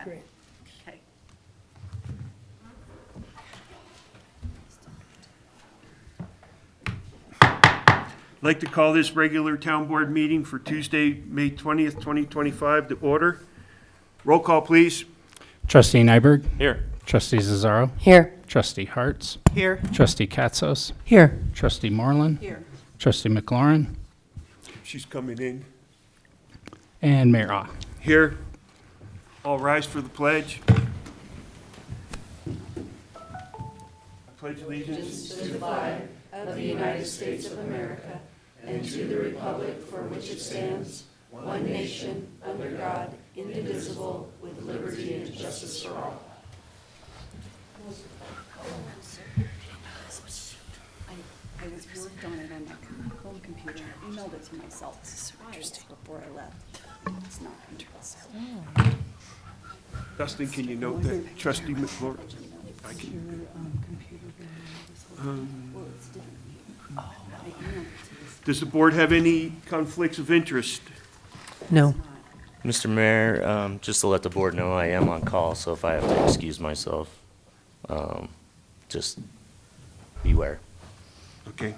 Great. Okay. I'd like to call this regular town board meeting for Tuesday, May 20th, 2025 to order. Roll call, please. Trustee Nyberg. Here. Trustee Cesaro. Here. Trustee Hartz. Here. Trustee Katzos. Here. Trustee Moreland. Here. Trustee McLaurin. She's coming in. And Mayor Ah. Here. All rise for the pledge. I pledge allegiance to the flag of the United States of America and to the republic for which it stands, one nation, under God, indivisible, with liberty and justice for all. I was worked on it on my home computer. I emailed it to myself twice before I left. It's not interesting. Dustin, can you note that Trustee McLaurin? I can. Does the board have any conflicts of interest? No. Mr. Mayor, just to let the board know, I am on call, so if I have to excuse myself, just beware. Okay.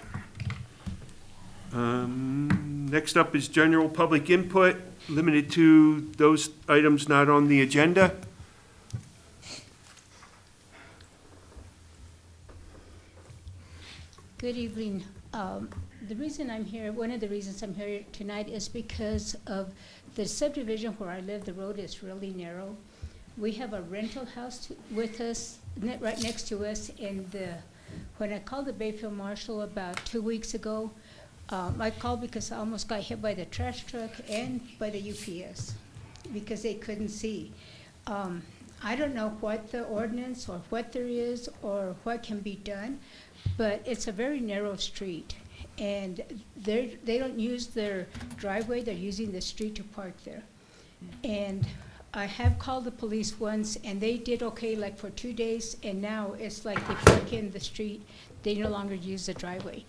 Next up is general public input, limited to those items not on the agenda. Good evening. The reason I'm here, one of the reasons I'm here tonight is because of the subdivision where I live. The road is really narrow. We have a rental house with us, right next to us, and when I called the Bayfield Marshal about 2 weeks ago, I called because I almost got hit by the trash truck and by the UPS because they couldn't see. I don't know what the ordinance or what there is or what can be done, but it's a very narrow street, and they don't use their driveway, they're using the street to park there. And I have called the police once, and they did okay like for 2 days, and now it's like they park in the street, they no longer use the driveway.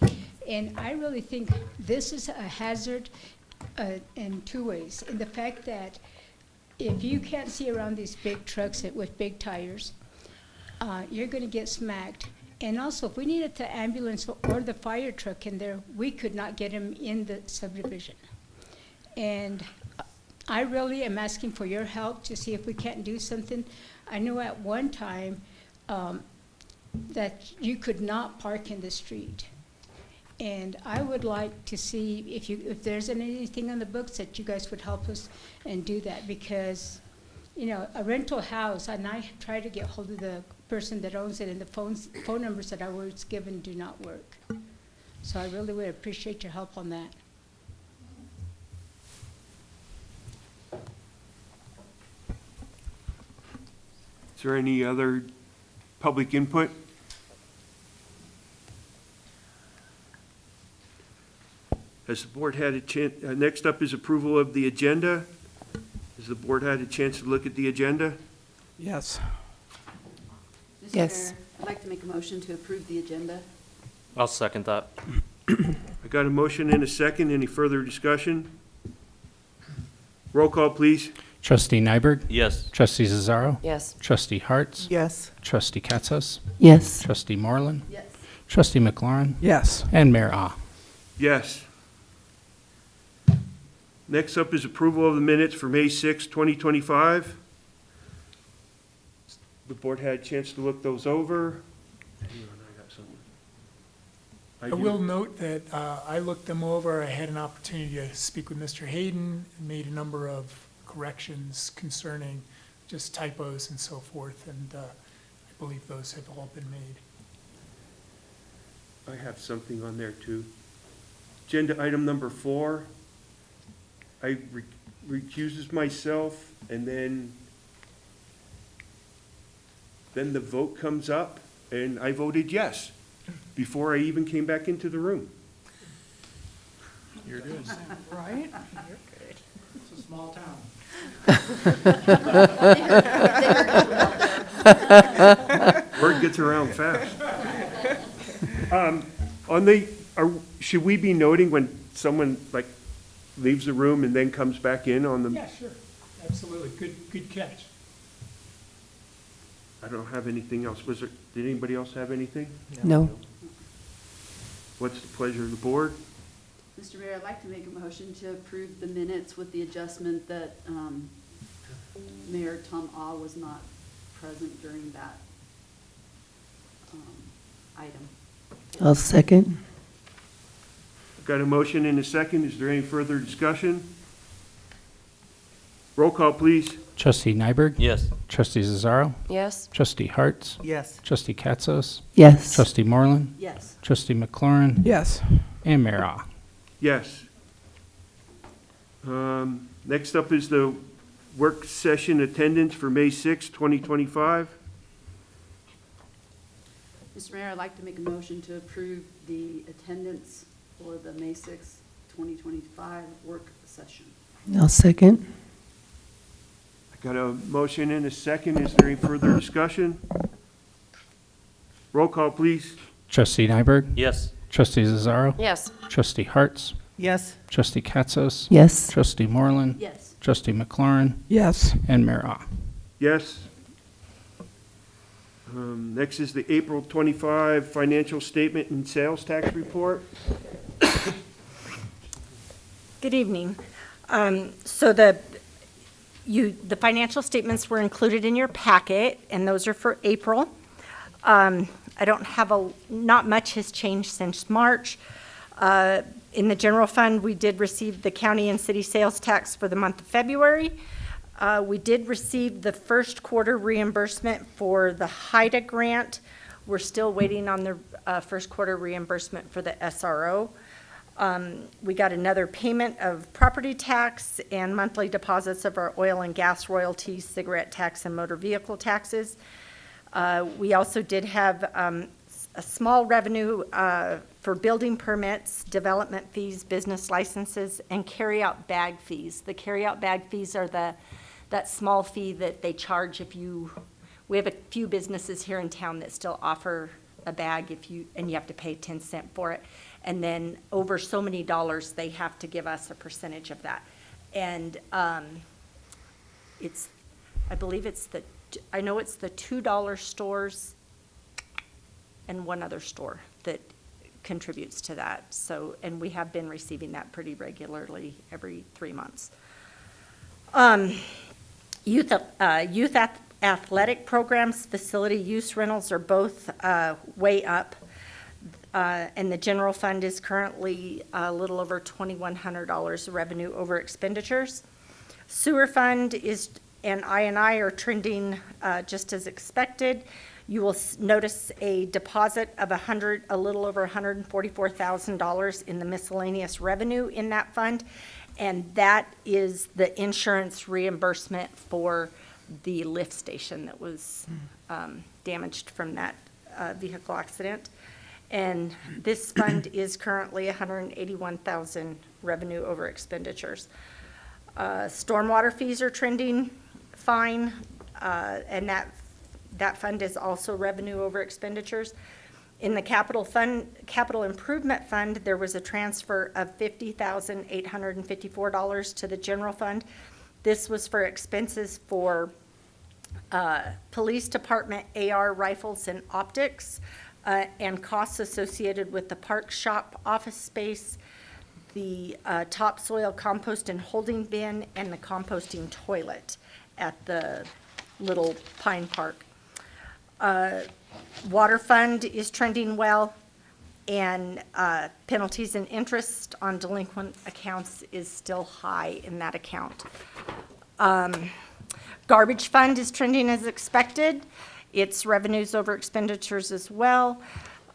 And I really think this is a hazard in two ways. In the fact that if you can't see around these big trucks with big tires, you're gonna get smacked. And also, if we needed the ambulance or the fire truck in there, we could not get them in the subdivision. And I really am asking for your help to see if we can't do something. I know at one time that you could not park in the street. And I would like to see if there's anything on the books that you guys would help us and do that, because, you know, a rental house, and I try to get hold of the person that owns it, and the phone numbers that I was given do not work. So I really would appreciate your help on that. Is there any other public input? Has the board had a chance, next up is approval of the agenda. Has the board had a chance to look at the agenda? Yes. Mr. Yes. Mayor, I'd like to make a motion to approve the agenda. I'll second that. I got a motion and a second. Any further discussion? Roll call, please. Trustee Nyberg. Yes. Trustee Cesaro. Yes. Trustee Hartz. Yes. Trustee Katzos. Yes. Trustee Moreland. Yes. Trustee McLaurin. Yes. And Mayor Ah. Yes. Next up is approval of the minutes for May 6, 2025. The board had a chance to look those over. Hang on, I got something. I will note that I looked them over. I had an opportunity to speak with Mr. Hayden, and made a number of corrections concerning just typos and so forth, and I believe those have all been made. I have something on there too. Agenda item number 4. I recuses myself, and then the vote comes up, and I voted yes before I even came back into the room. Here it is. Right? It's a small town. Word gets around fast. Should we be noting when someone like leaves the room and then comes back in on the? Yeah, sure. Absolutely. Good catch. I don't have anything else. Did anybody else have anything? No. What's the pleasure of the board? Mr. Mayor, I'd like to make a motion to approve the minutes with the adjustment that Mayor Tom Ah was not present during that item. I'll second. Got a motion and a second. Is there any further discussion? Roll call, please. Trustee Nyberg? Yes. Trustee Cesaro? Yes. Trustee Harts? Yes. Trustee Katzos? Yes. Trustee Moreland? Yes. Trustee McLaurin? Yes. And Mayor Ah. Yes. Next up is the work session attendance for May 6, 2025. Mr. Mayor, I'd like to make a motion to approve the attendance for the May 6, 2025 work session. I'll second. I got a motion and a second. Is there any further discussion? Roll call, please. Trustee Nyberg? Yes. Trustee Cesaro? Yes. Trustee Harts? Yes. Trustee Katzos? Yes. Trustee Moreland? Yes. Trustee McLaurin? Yes. And Mayor Ah. Yes. Next is the April 25 financial statement and sales tax report. Good evening. So the financial statements were included in your packet, and those are for April. I don't have not much has changed since March. In the general fund, we did receive the county and city sales tax for the month of February. We did receive the first quarter reimbursement for the HIDA grant. We're still waiting on the first quarter reimbursement for the SRO. We got another payment of property tax and monthly deposits of our oil and gas royalties, cigarette tax, and motor vehicle taxes. We also did have a small revenue for building permits, development fees, business licenses, and carryout bag fees. The carryout bag fees are that small fee that they charge we have a few businesses here in town that still offer a bag and you have to pay 10 cents for it. And then over so many dollars, they have to give us a percentage of that. And I believe it's the $2 stores and one other store that contributes to that. So, and we have been receiving that pretty regularly every 3 months. Youth athletic programs, facility use rentals are both way up. And the general fund is currently a little over $2,100 revenue over expenditures. Sewer fund and I are trending just as expected. You will notice a deposit of a little over $144,000 in the miscellaneous revenue in that fund, and that is the insurance reimbursement for the lift station that was damaged from that vehicle accident. And this fund is currently $181,000 revenue over expenditures. Stormwater fees are trending fine, and that fund is also revenue over expenditures. In the capital improvement fund, there was a transfer of $50,854 to the general fund. This was for expenses for police department AR rifles and optics, and costs associated with the park shop office space, the topsoil compost and holding bin, and the composting toilet at the little Pine Park. Water fund is trending well, and penalties and interest on delinquent accounts is still high in that account. Garbage fund is trending as expected. Its revenues over expenditures as well.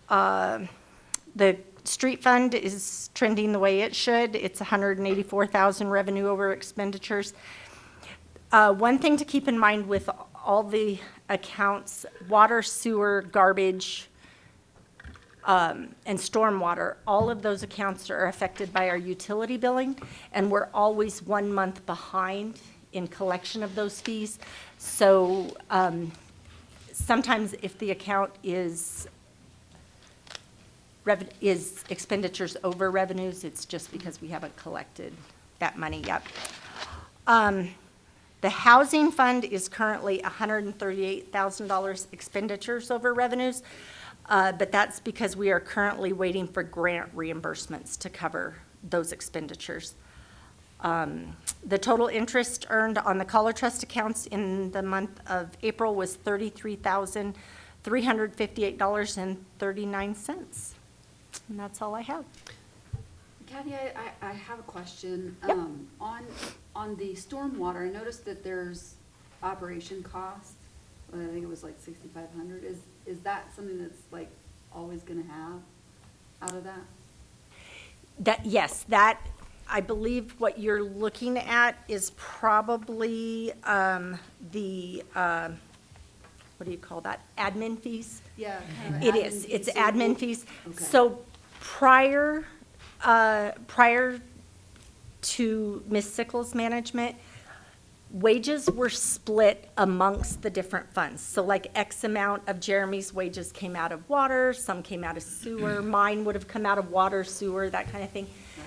The street fund is trending the way it should. It's $184,000 revenue over expenditures. One thing to keep in mind with all the accounts, water, sewer, garbage, and stormwater, all of those accounts are affected by our utility billing, and we're always 1 month behind in collection of those fees. So sometimes if the account is expenditures over revenues, it's just because we haven't collected that money yet. The housing fund is currently $138,000 expenditures over revenues, but that's because we are currently waiting for grant reimbursements to cover those expenditures. The total interest earned on the Caller Trust accounts in the month of April was $33,358.39. And that's all I have. Kathy, I have a question. Yep. On the stormwater, I noticed that there's operation costs. I think it was like $6,500. Is that something that's like always gonna have out of that? Yes, I believe what you're looking at is probably the, what do you call that, admin fees? Yeah. kind of It admin is, fees. it's So admin we'll- fees. Okay. So prior to Ms. Sickles' management, wages were split amongst the different funds. So like X amount of Jeremy's wages came out of water, some came out of sewer, mine would have come out of water, sewer, that kind of thing. Right.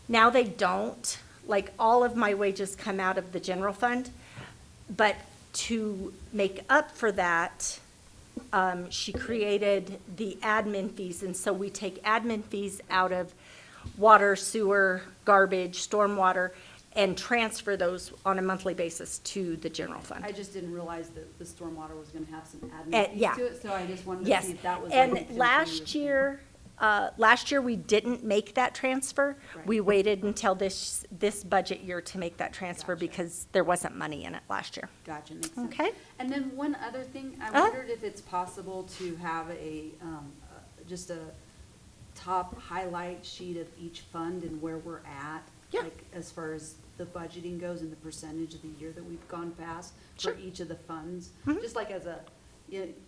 Now they don't, like all of my wages come out of the general fund, but to make up for that, she created the admin fees, and so we take admin fees out of water, sewer, garbage, stormwater, and transfer those on a monthly basis to the general fund. I just didn't realize that the stormwater was gonna have some admin fees Yeah. to it, so I just wanted to Yes, see if that was. and like, last year we didn't make that transfer. Right. We waited until this budget year to make that transfer Gotcha. because there wasn't money in it last year. Gotcha, makes sense. Okay. And then one other thing, I Uh-huh. wondered if it's possible to have just a top highlight sheet of each fund and where we're at. Yeah. Like, as far as the budgeting goes and the percentage of the year that we've gone past Sure. for each of the funds. Mhm. Just like as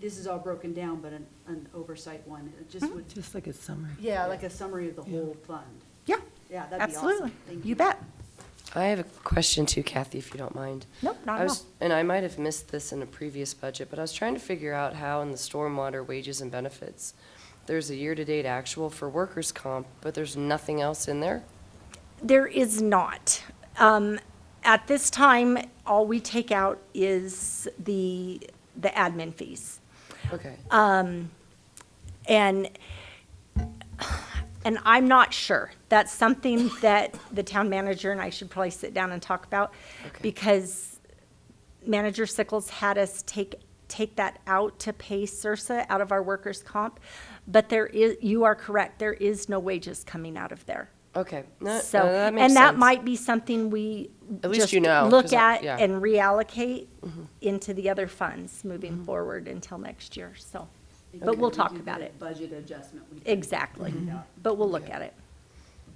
this is all broken down, but an oversight one, it just would, Just like a summary. yeah, like a summary of the whole fund. Yeah, Yeah, that'd be awesome. absolutely. Thank You bet. I have a question too, Kathy, if you don't mind. Nope, not I at was, all. and I might have missed this in a previous budget, but I was trying to figure out how in the stormwater wages and benefits, there's a year-to-date actual for workers' comp, but there's nothing else in there? There is not. At this time, all we take out is the admin fees. Okay. And I'm not sure. That's something that the town manager and I should probably sit down and talk about. Okay. Because Manager Sickles had us take that out to pay CIRSA out of our workers' comp. But you are correct, there is no wages coming out of there. Okay. No, So, no, that makes and that sense. might be something we At least just you know, look 'cause at yeah. and reallocate into the other funds moving forward until next year, so. But Okay, we'll we talk do about the it. Budget adjustment. we can Exactly. figure it out. But we'll look at it.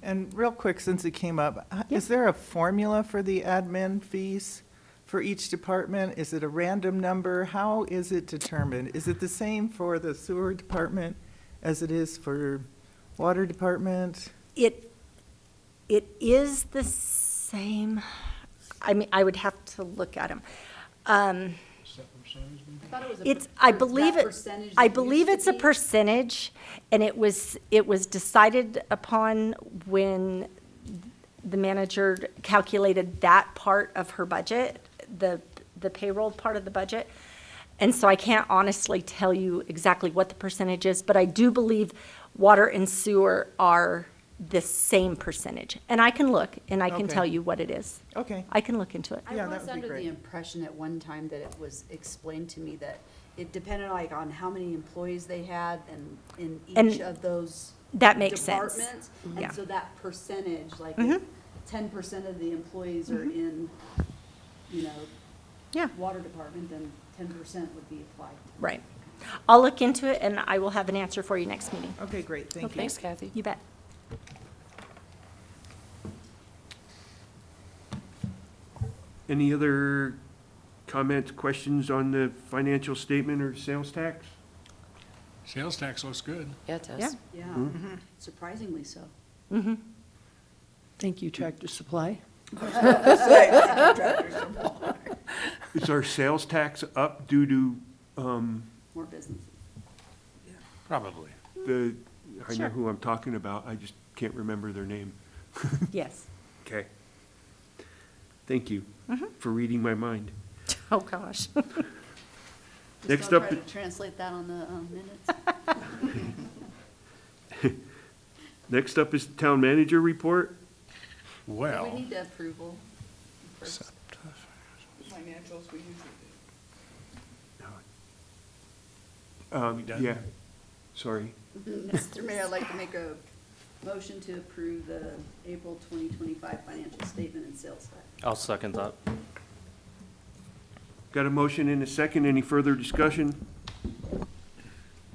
And real quick, since it came up, Yeah. is there a formula for the admin fees for each department? Is it a random number? How is it determined? Is it the same for the sewer department as it is for water department? It is the same, I mean, I would have to look at them. I thought it was It's, that I believe percentage that used to it's a be- percentage, and it was decided upon when the manager calculated that part of her budget, the payroll part of the budget. And so I can't honestly tell you exactly what the percentage is, but I do believe water and sewer are the same percentage. And I can look, and I can Okay. tell you what it is. Okay. I can look into it. Yeah, I that was would be under the great. impression at one time that it was explained to me that it depended like on how many employees they had and in And each of those that makes sense. departments. Yeah. And so that percentage, like Mhm. 10% of the employees are in, Yeah. water department, then 10% would be applied. Right. I'll look into it, and I will have an answer for you next meeting. Okay, great, thank you. Thanks, Kathy. You bet. Any other comments, questions on the financial statement or sales tax? Sales tax looks good. Yeah, it does. Yeah. Yeah, Mm-hmm. surprisingly so. Mm-hmm. Thank you, Tractor Supply. Is our sales tax up due to More businesses. Probably. I know who I'm talking about, I just can't remember their name. Yes. Okay. Thank you. for reading my mind. Oh, gosh. Next Just don't up, try to translate that on the minutes. next up is the town manager report. We Well, need the approval first. Financials we usually We done? Yeah, sorry. Mr. Mayor, I'd like to make a motion to approve the April 2025 financial statement and sales tax. I'll second that. Got a motion and a second. Any further discussion?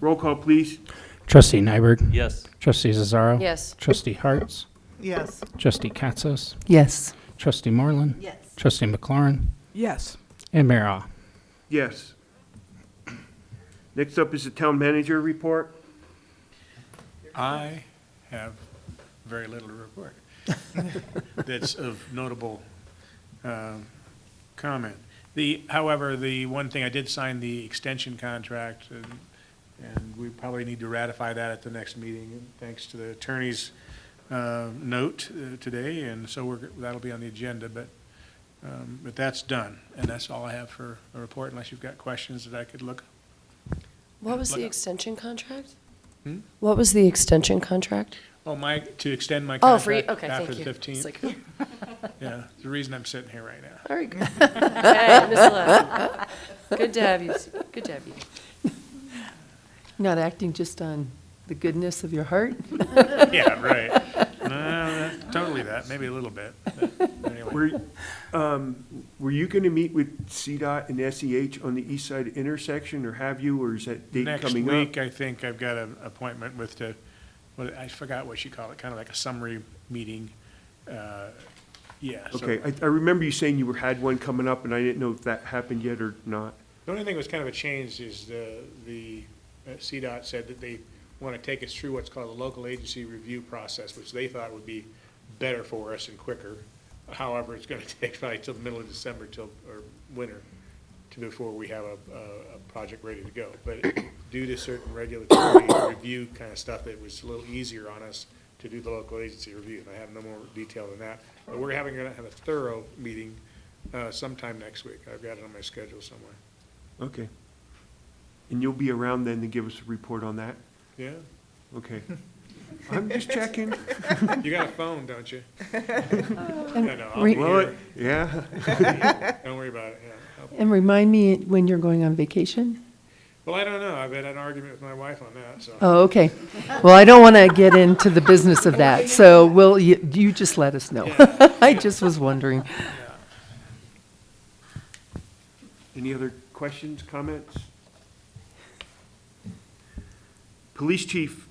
Roll call, please. Trustee Nyberg. Yes. Trustee Zazzaro. Yes. Trustee Harts. Yes. Trustee Katzos. Yes. Trustee Moreland. Yes. Trustee McLaurin. Yes. And Mayor Ah. Yes. Next up is the town manager report. I have very little to report that's of notable comment. However, the one thing, I did sign the extension contract, and we probably need to ratify that at the next meeting, and thanks to the attorney's note today, and so that'll be on the agenda, but that's done, and that's all I have for a report, unless you've got questions that I could look. What was Look the up. extension contract? Hmm? What was the extension contract? Oh, to extend my Oh, for you, contract okay, after thank the you. It's 15th. like, Yeah, it's the reason I'm sitting here right now. very good. Hey, Miss Leslie. Good to have you, good to have you. Not acting just on the goodness of your heart? Yeah, right. No, totally that, maybe a little bit, but anyway. Were you gonna meet with CDOT and SEH on the east side intersection, or have you, or is that date coming up? Next week, I think I've got an appointment with I forgot what you call it, kind of like a summary meeting. Yeah. so- Okay, I remember you saying you had one coming up, and I didn't know if that happened yet or not. The only thing that was kind of a change is the CDOT said that they want to take us through what's called a local agency review process, which they thought would be better for us and quicker. However, it's going to take probably till the middle of December or winter before we have a project ready to go. But due to certain regulatory review kind of stuff, it was a little easier on us to do the local agency review. And I have no more detail than that. But we're going to have a thorough meeting sometime next week. I've got it on my schedule somewhere. Okay. And you'll be around then to give us a report on that? Yeah? Okay. I'm just checking. You got a phone, don't you? No, I'll re- be Well, here. yeah. Don't worry about it, yeah. And remind me when you're going on vacation? Well, I don't know. I've had an argument with my wife on that, so. Oh, okay. Well, I don't want to get into the business of that, so you just let us know. Yeah. I just was wondering. Yeah. Any other questions, comments? Police chief.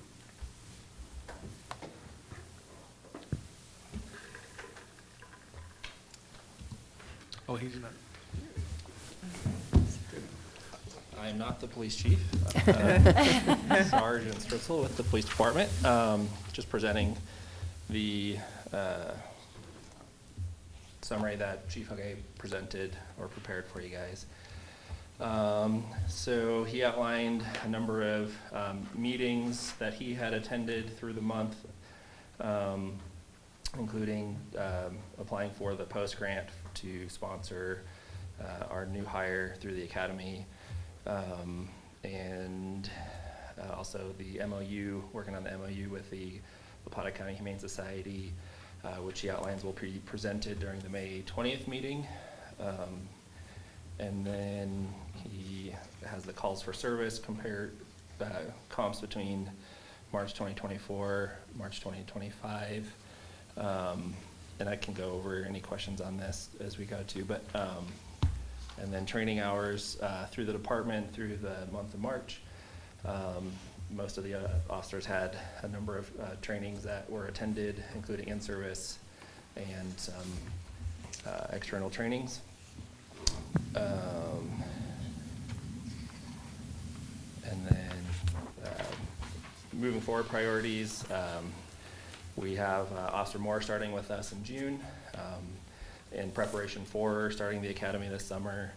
Oh, he's not. I am not the police chief. Sergeant Stritzel with the police department. Just presenting the summary that Chief Hugay presented or prepared for you guys. So he outlined a number of meetings that he had attended through the month, including applying for the post grant to sponsor our new hire through the academy, and also the MOU, working on the MOU with the Lapata County Humane Society, which he outlines will be presented during the May 20th meeting. And then he has the calls for service comps between March 2024, March 2025. And I can go over any questions on this as we go to, but, and then training hours through the department through the month of March. Most of the officers had a number of trainings that were attended, including in-service and some external trainings. And then moving forward priorities, we have Officer Moore starting with us in June, in preparation for starting the academy this summer.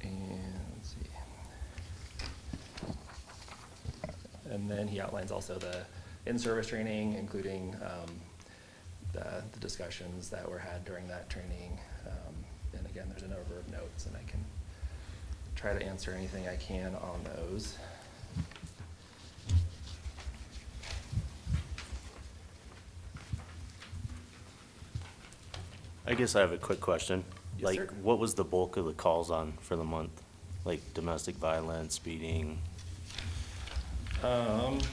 And let's see. And then he outlines also the in-service training, including the discussions that were had during that training. And again, there's a number of notes, and I can try to answer anything I can on those. I guess I have a quick question. Yes, Like, sir. what was the bulk of the calls on for the month? Like domestic violence, speeding? Let's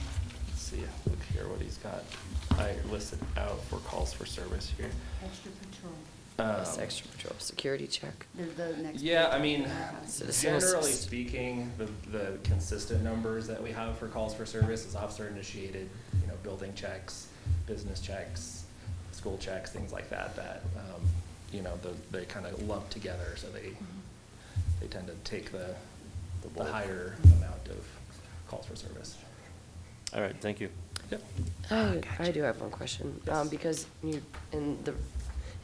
see, look here what he's got. I listed out for calls for service here. Extra patrol. It's extra patrol, security check. The next. Yeah, page. I mean, Citizen generally assist. speaking, the consistent numbers that we have for calls for service is officer initiated, building checks, business checks, school checks, things like that, they kind of lump together, so they tend to take the bulk. higher amount of calls for service. All right, thank you. Yep. I do have one question, Yes. because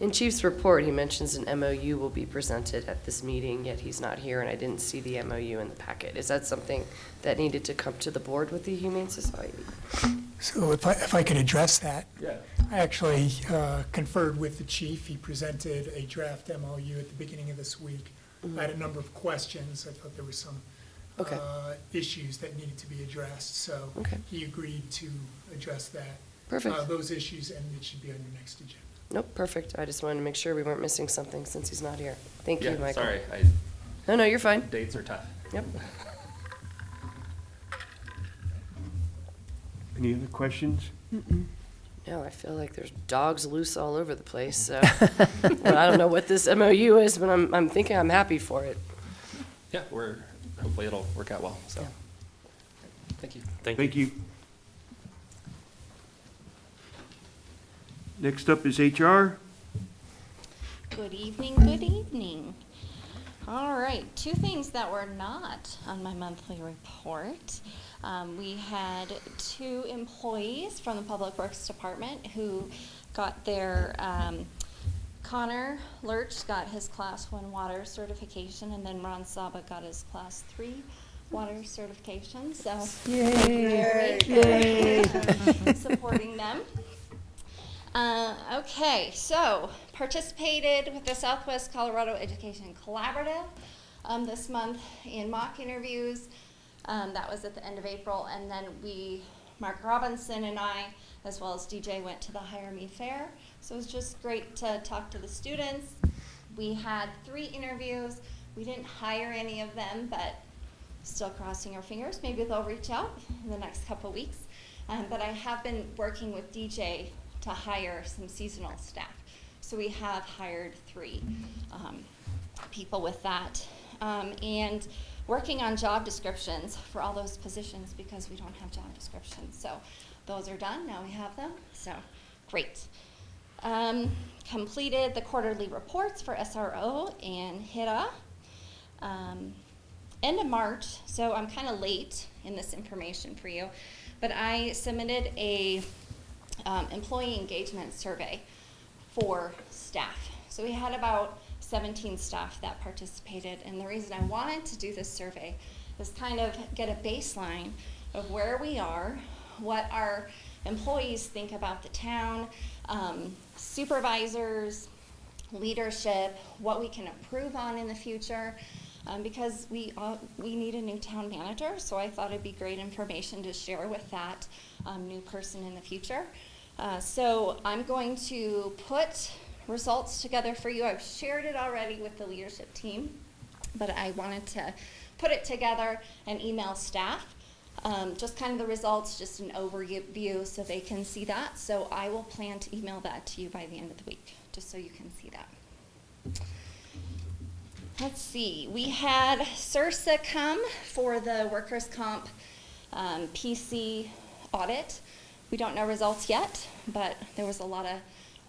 in Chief's report, he mentions an MOU will be presented at this meeting, yet he's not here, and I didn't see the MOU in the packet. Is that something that needed to come to the board with the Humane Society? So if I could address that. Yeah. I actually conferred with the chief. He presented a draft MOU at the beginning of this week. I had a number of questions. I thought there were some Okay. issues that needed to be addressed, so Okay. he agreed to address that. Perfect. Those issues, and it should be on your next agenda. Nope, perfect. I just wanted to make sure we weren't missing something since he's not here. Thank you, Yeah, Michael. sorry, No, you're fine. dates are tough. Yep. Any other questions? No, I feel like there's dogs loose all over the place, so. And I don't know what this MOU is, but I'm thinking I'm happy for it. Yeah, hopefully it'll work out well, so. Yeah. Thank you. Thank you. Next up is HR. Good evening, good evening. All right, two things that were not on my monthly report. We had 2 employees from the Public Works Department who got their, Connor Lurch got his Class 1 water certification, and then Ron Saba got his Class 3 water certification, so. Yay. Yay. Supporting them. Okay, so participated with the Southwest Colorado Education Collaborative this month in mock interviews. That was at the end of April, and then Mark Robinson and I, as well as DJ, went to the Hire Me Fair. So it was just great to talk to the students. We had 3 interviews. We didn't hire any of them, but still crossing our fingers. Maybe they'll reach out in the next couple weeks. But I have been working with DJ to hire some seasonal staff. So we have hired 3 people with that. And working on job descriptions for all those positions because we don't have job descriptions. So those are done, now we have them, so great. Completed the quarterly reports for SRO and HITA. End of March, so I'm kind of late in this information for you, but I submitted a employee engagement survey for staff. So we had about 17 staff that participated, and the reason I wanted to do this survey is kind of get a baseline of where we are, what our employees think about the town, supervisors, leadership, what we can improve on in the future, because we need a new town manager, so I thought it'd be great information to share with that new person in the future. So I'm going to put results together for you. I've shared it already with the leadership team, but I wanted to put it together and email staff. Just kind of the results, just an overview so they can see that. So I will plan to email that to you by the end of the week, just so you can see that. Let's see, we had CIRSA come for the workers' comp PC audit. We don't know results yet, but there was a lot of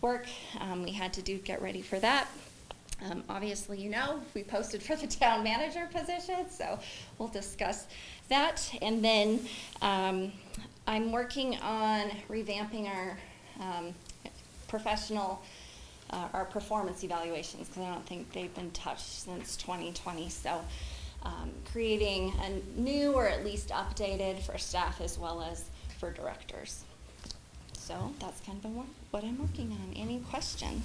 work we had to do to get ready for that. Obviously, you know, we posted for the town manager position, so we'll discuss that. And then I'm working on revamping our our performance evaluations, because I don't think they've been touched since 2020. So creating a new or at least updated for staff as well as for directors. So that's kind of what I'm working on. Any questions?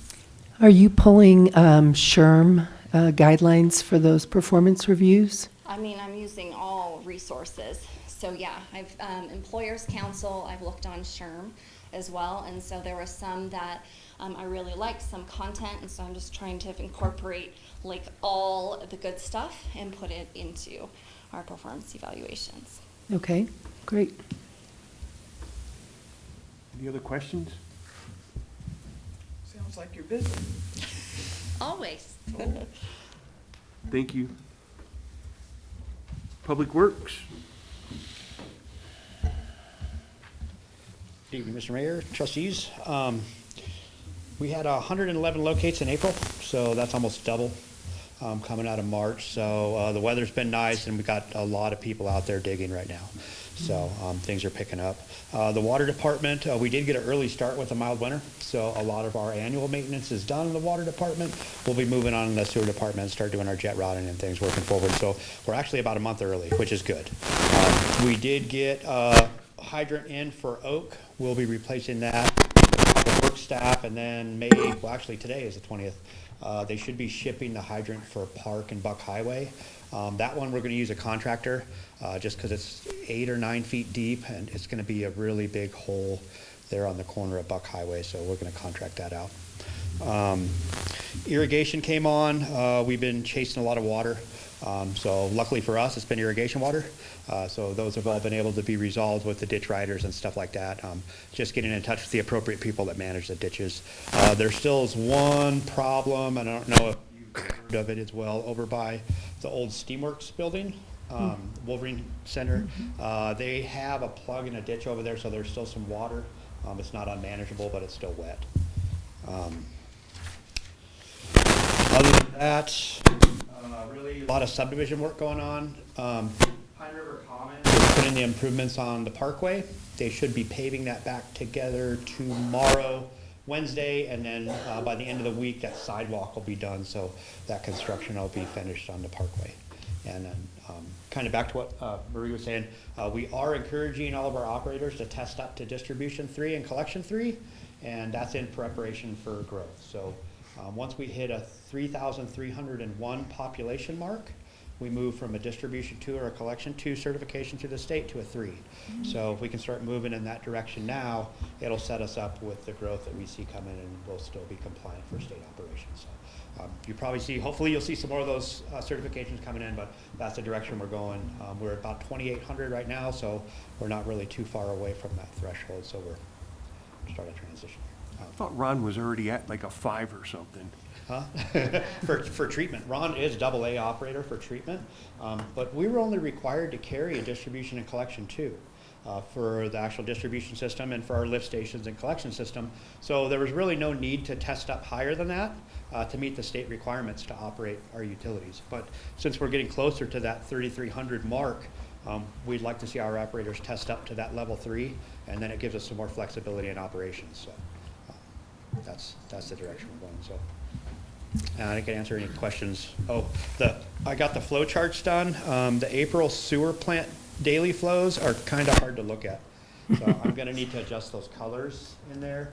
Are you pulling SHRM guidelines for those performance reviews? I mean, I'm using all resources. So yeah, I've Employers Council, I've looked on SHRM as well, and so there were some that I really liked, some content, and so I'm just trying to incorporate like all of the good stuff and put it into our performance evaluations. Okay, great. Any other questions? Sounds like you're busy. Always. Thank you. Public Works. Good evening, Mr. Mayor, trustees. We had 111 locates in April, so that's almost double coming out of March. So the weather's been nice, and we got a lot of people out there digging right now. So things are picking up. The water department, we did get an early start with a mild winter, so a lot of our annual maintenance is done in the water department. We'll be moving on in the sewer department and start doing our jet routing and things working forward. So we're actually about a month early, which is good. We did get a hydrant in for Oak. We'll be replacing that with work staff, and then well, actually today is the 20th. They should be shipping the hydrant for Park and Buck Highway. That one we're going to use a contractor just because it's 8 or 9 feet deep, and it's going to be a really big hole there on the corner of Buck Highway, so we're going to contract that out. Irrigation came on. We've been chasing a lot of water. So luckily for us, it's been irrigation water. So those have all been able to be resolved with the ditch riders and stuff like that. Just getting in touch with the appropriate people that manage the ditches. There still is one problem, and I don't know if you've heard of it as well, over by the old Steamworks building, Wolverine Center. They have a plug in a ditch over there, so there's still some water. It's not unmanageable, but it's still wet. Other than that, really a lot of subdivision work going on. Pine River Commons is putting the improvements on the parkway. They should be paving that back together tomorrow, Wednesday, and then by the end of the week, that sidewalk will be done, so that construction will be finished on the parkway. And then kind of back to what Marie was saying, we are encouraging all of our operators to test up to distribution 3 and collection 3, and that's in preparation for growth. So once we hit a 3,301 population mark, we move from a distribution 2 or a collection 2 certification to the state to a 3. So if we can start moving in that direction now, it'll set us up with the growth that we see coming, and we'll still be compliant for state operations. So you probably see, hopefully you'll see some more of those certifications coming in, but that's the direction we're going. We're at about 2,800 right now, so we're not really too far away from that threshold, so we're starting to transition. I thought Ron was already at like a 5 or something. Huh? For treatment. Ron is AA operator for treatment, but we were only required to carry a distribution and collection 2 for the actual distribution system and for our lift stations and collection system. So there was really no need to test up higher than that to meet the state requirements to operate our utilities. But since we're getting closer to that 3,300 mark, we'd like to see our operators test up to that level 3, and then it gives us some more flexibility in operations. So that's the direction we're going. So. I can answer any questions. I got the flow charts done. The April sewer plant daily flows are kind of hard to look at. So I'm going to need to adjust those colors in there.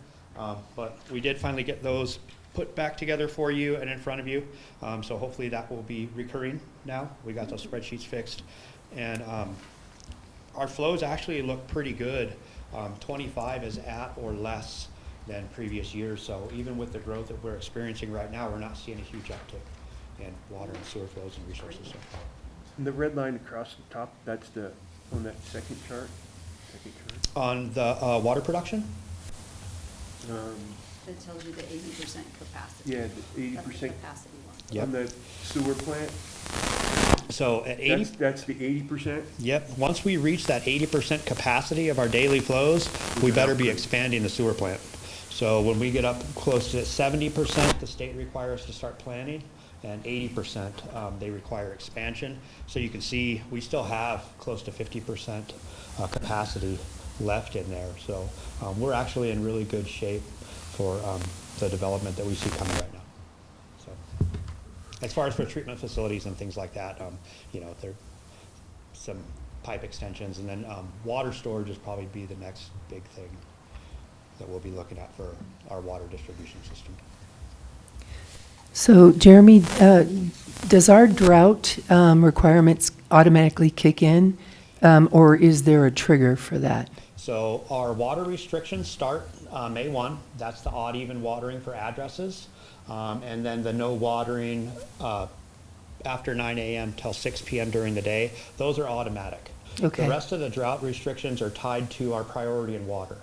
But we did finally get those put back together for you and in front of you. So hopefully that will be recurring now. We got those spreadsheets fixed. And our flows actually look pretty good. 25 is at or less than previous years. So even with the growth that we're experiencing right now, we're not seeing a huge uptick in water and sewer flows and resources. So. And the red line across the top, that's on that second chart? On the water production? That tells you the 80% capacity. Yeah, the 80% capacity one. Yep. On the sewer plant? So at 80, that's the 80%? Yep. Once we reach that 80% capacity of our daily flows, we better be expanding the sewer plant. So when we get up close to 70%, the state requires us to start planning, and 80% they require expansion. So you can see we still have close to 50% capacity left in there. So we're actually in really good shape for the development that we see coming right now. So as far as for treatment facilities and things like that, you know, there are some pipe extensions, and then water storage is probably be the next big thing. that we'll be looking at for our water distribution system. So Jeremy, does our drought requirements automatically kick in, or is there a trigger for that? So our water restrictions start May 1. That's the odd even watering for addresses. And then the no watering after 9 a.m. till 6 p.m. during the day, those are automatic. Okay. The rest of the drought restrictions are tied to our priority in water.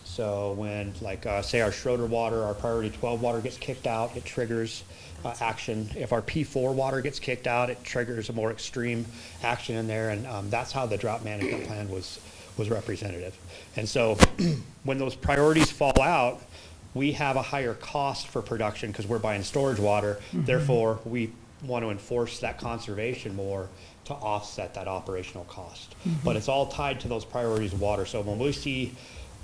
So when, like, say our Schroeder water, our priority 12 water gets kicked out, it triggers action. If our P4 water gets kicked out, it triggers a more extreme action in there, and that's how the drought management plan was representative. And so when those priorities fall out, we have a higher cost for production because we're buying storage water. Therefore, we want to enforce that conservation more to offset that operational cost. But it's all tied to those priorities of water. So when we see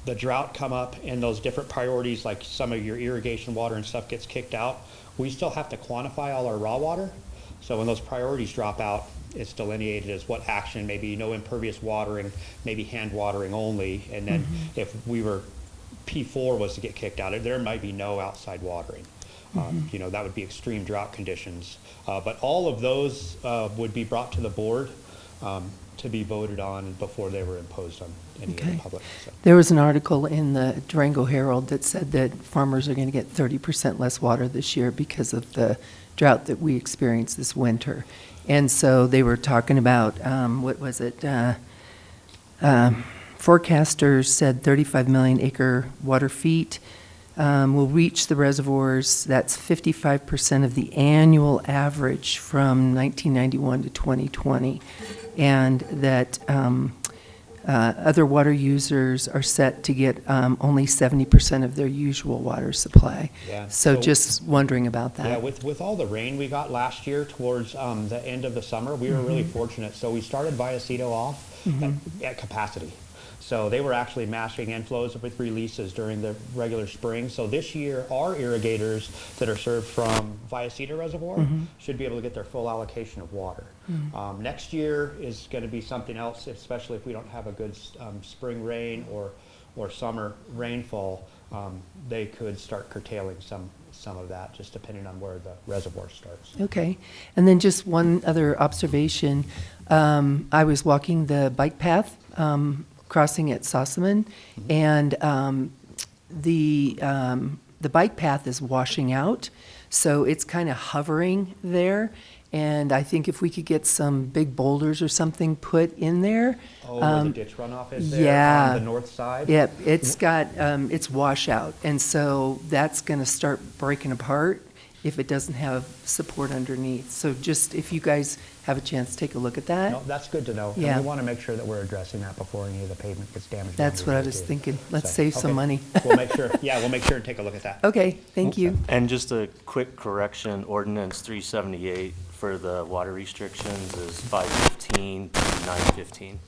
the drought come up and those different priorities, like some of your irrigation water and stuff gets kicked out, we still have to quantify all our raw water. So when those priorities drop out, it's delineated as what action, maybe no impervious watering, maybe hand watering only. And then if we were, P4 was to get kicked out, there might be no outside watering. You know, that would be extreme drought conditions. But all of those would be brought to the board to be voted on before they were imposed on any of the public. So. There was an article in the Durango Herald that said that farmers are going to get 30% less water this year because of the drought that we experienced this winter. And so they were talking about, what was it? Forecasters said 35 million acre water feet will reach the reservoirs. That's 55% of the annual average from 1991 to 2020. And that other water users are set to get only 70% of their usual water supply. Yeah. So just wondering about that. Yeah, with all the rain we got last year towards the end of the summer, we were really fortunate. So we started Vallecito off at capacity. So they were actually matching inflows with releases during the regular spring. So this year, our irrigators that are served from Vallecito Reservoir should be able to get their full allocation of water. Next year is going to be something else, especially if we don't have a good spring rain or summer rainfall. They could start curtailing some of that, just depending on where the reservoir starts. Okay. And then just one other observation. I was walking the bike path crossing at Sossaman, and the bike path is washing out, so it's kind of hovering there. And I think if we could get some big boulders or something put in there. Oh, where the ditch runoff is there on the north side? Yep, it's got, it's washout, and so that's going to start breaking apart if it doesn't have support underneath. So just if you guys have a chance, take a look at that. No, that's good to know. Yeah. And we want to make sure that we're addressing that before any of the pavement gets damaged. That's what I was thinking. Let's save some okay. money. We'll make sure, we'll make sure and take a look at that. Okay, thank you. And just a quick correction, ordinance 378 for the water restrictions is 515 to 915.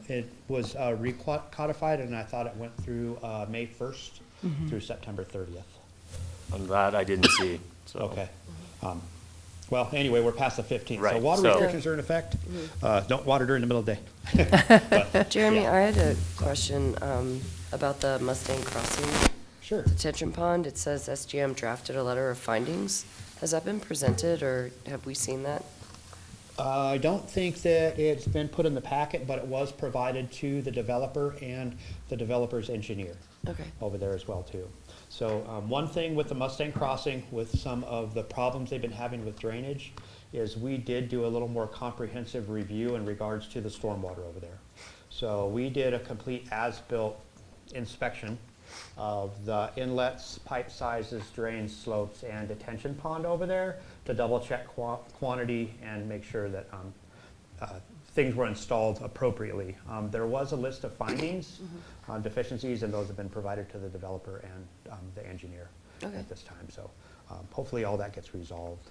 It was recodified, and I thought it went through May 1st through September 30th. On that, I didn't see, so. Okay. Well, anyway, we're past the 15th. So Right, water so- restrictions are in effect. Don't water during the middle of the day. But, Jeremy, yeah. I had a question about the Mustang Crossing Sure. detention pond. It says SGM drafted a letter of findings. Has that been presented, or have we seen that? I don't think that it's been put in the packet, but it was provided to the developer and the developer's engineer. Okay. Over there as well, too. So one thing with the Mustang Crossing, with some of the problems they've been having with drainage, is we did do a little more comprehensive review in regards to the stormwater over there. So we did a complete as-built inspection of the inlets, pipe sizes, drains, slopes, and detention pond over there to double-check quantity and make sure that things were installed appropriately. There was a list of findings, deficiencies, and those have been provided to the developer and the engineer at this time. So hopefully all that gets resolved.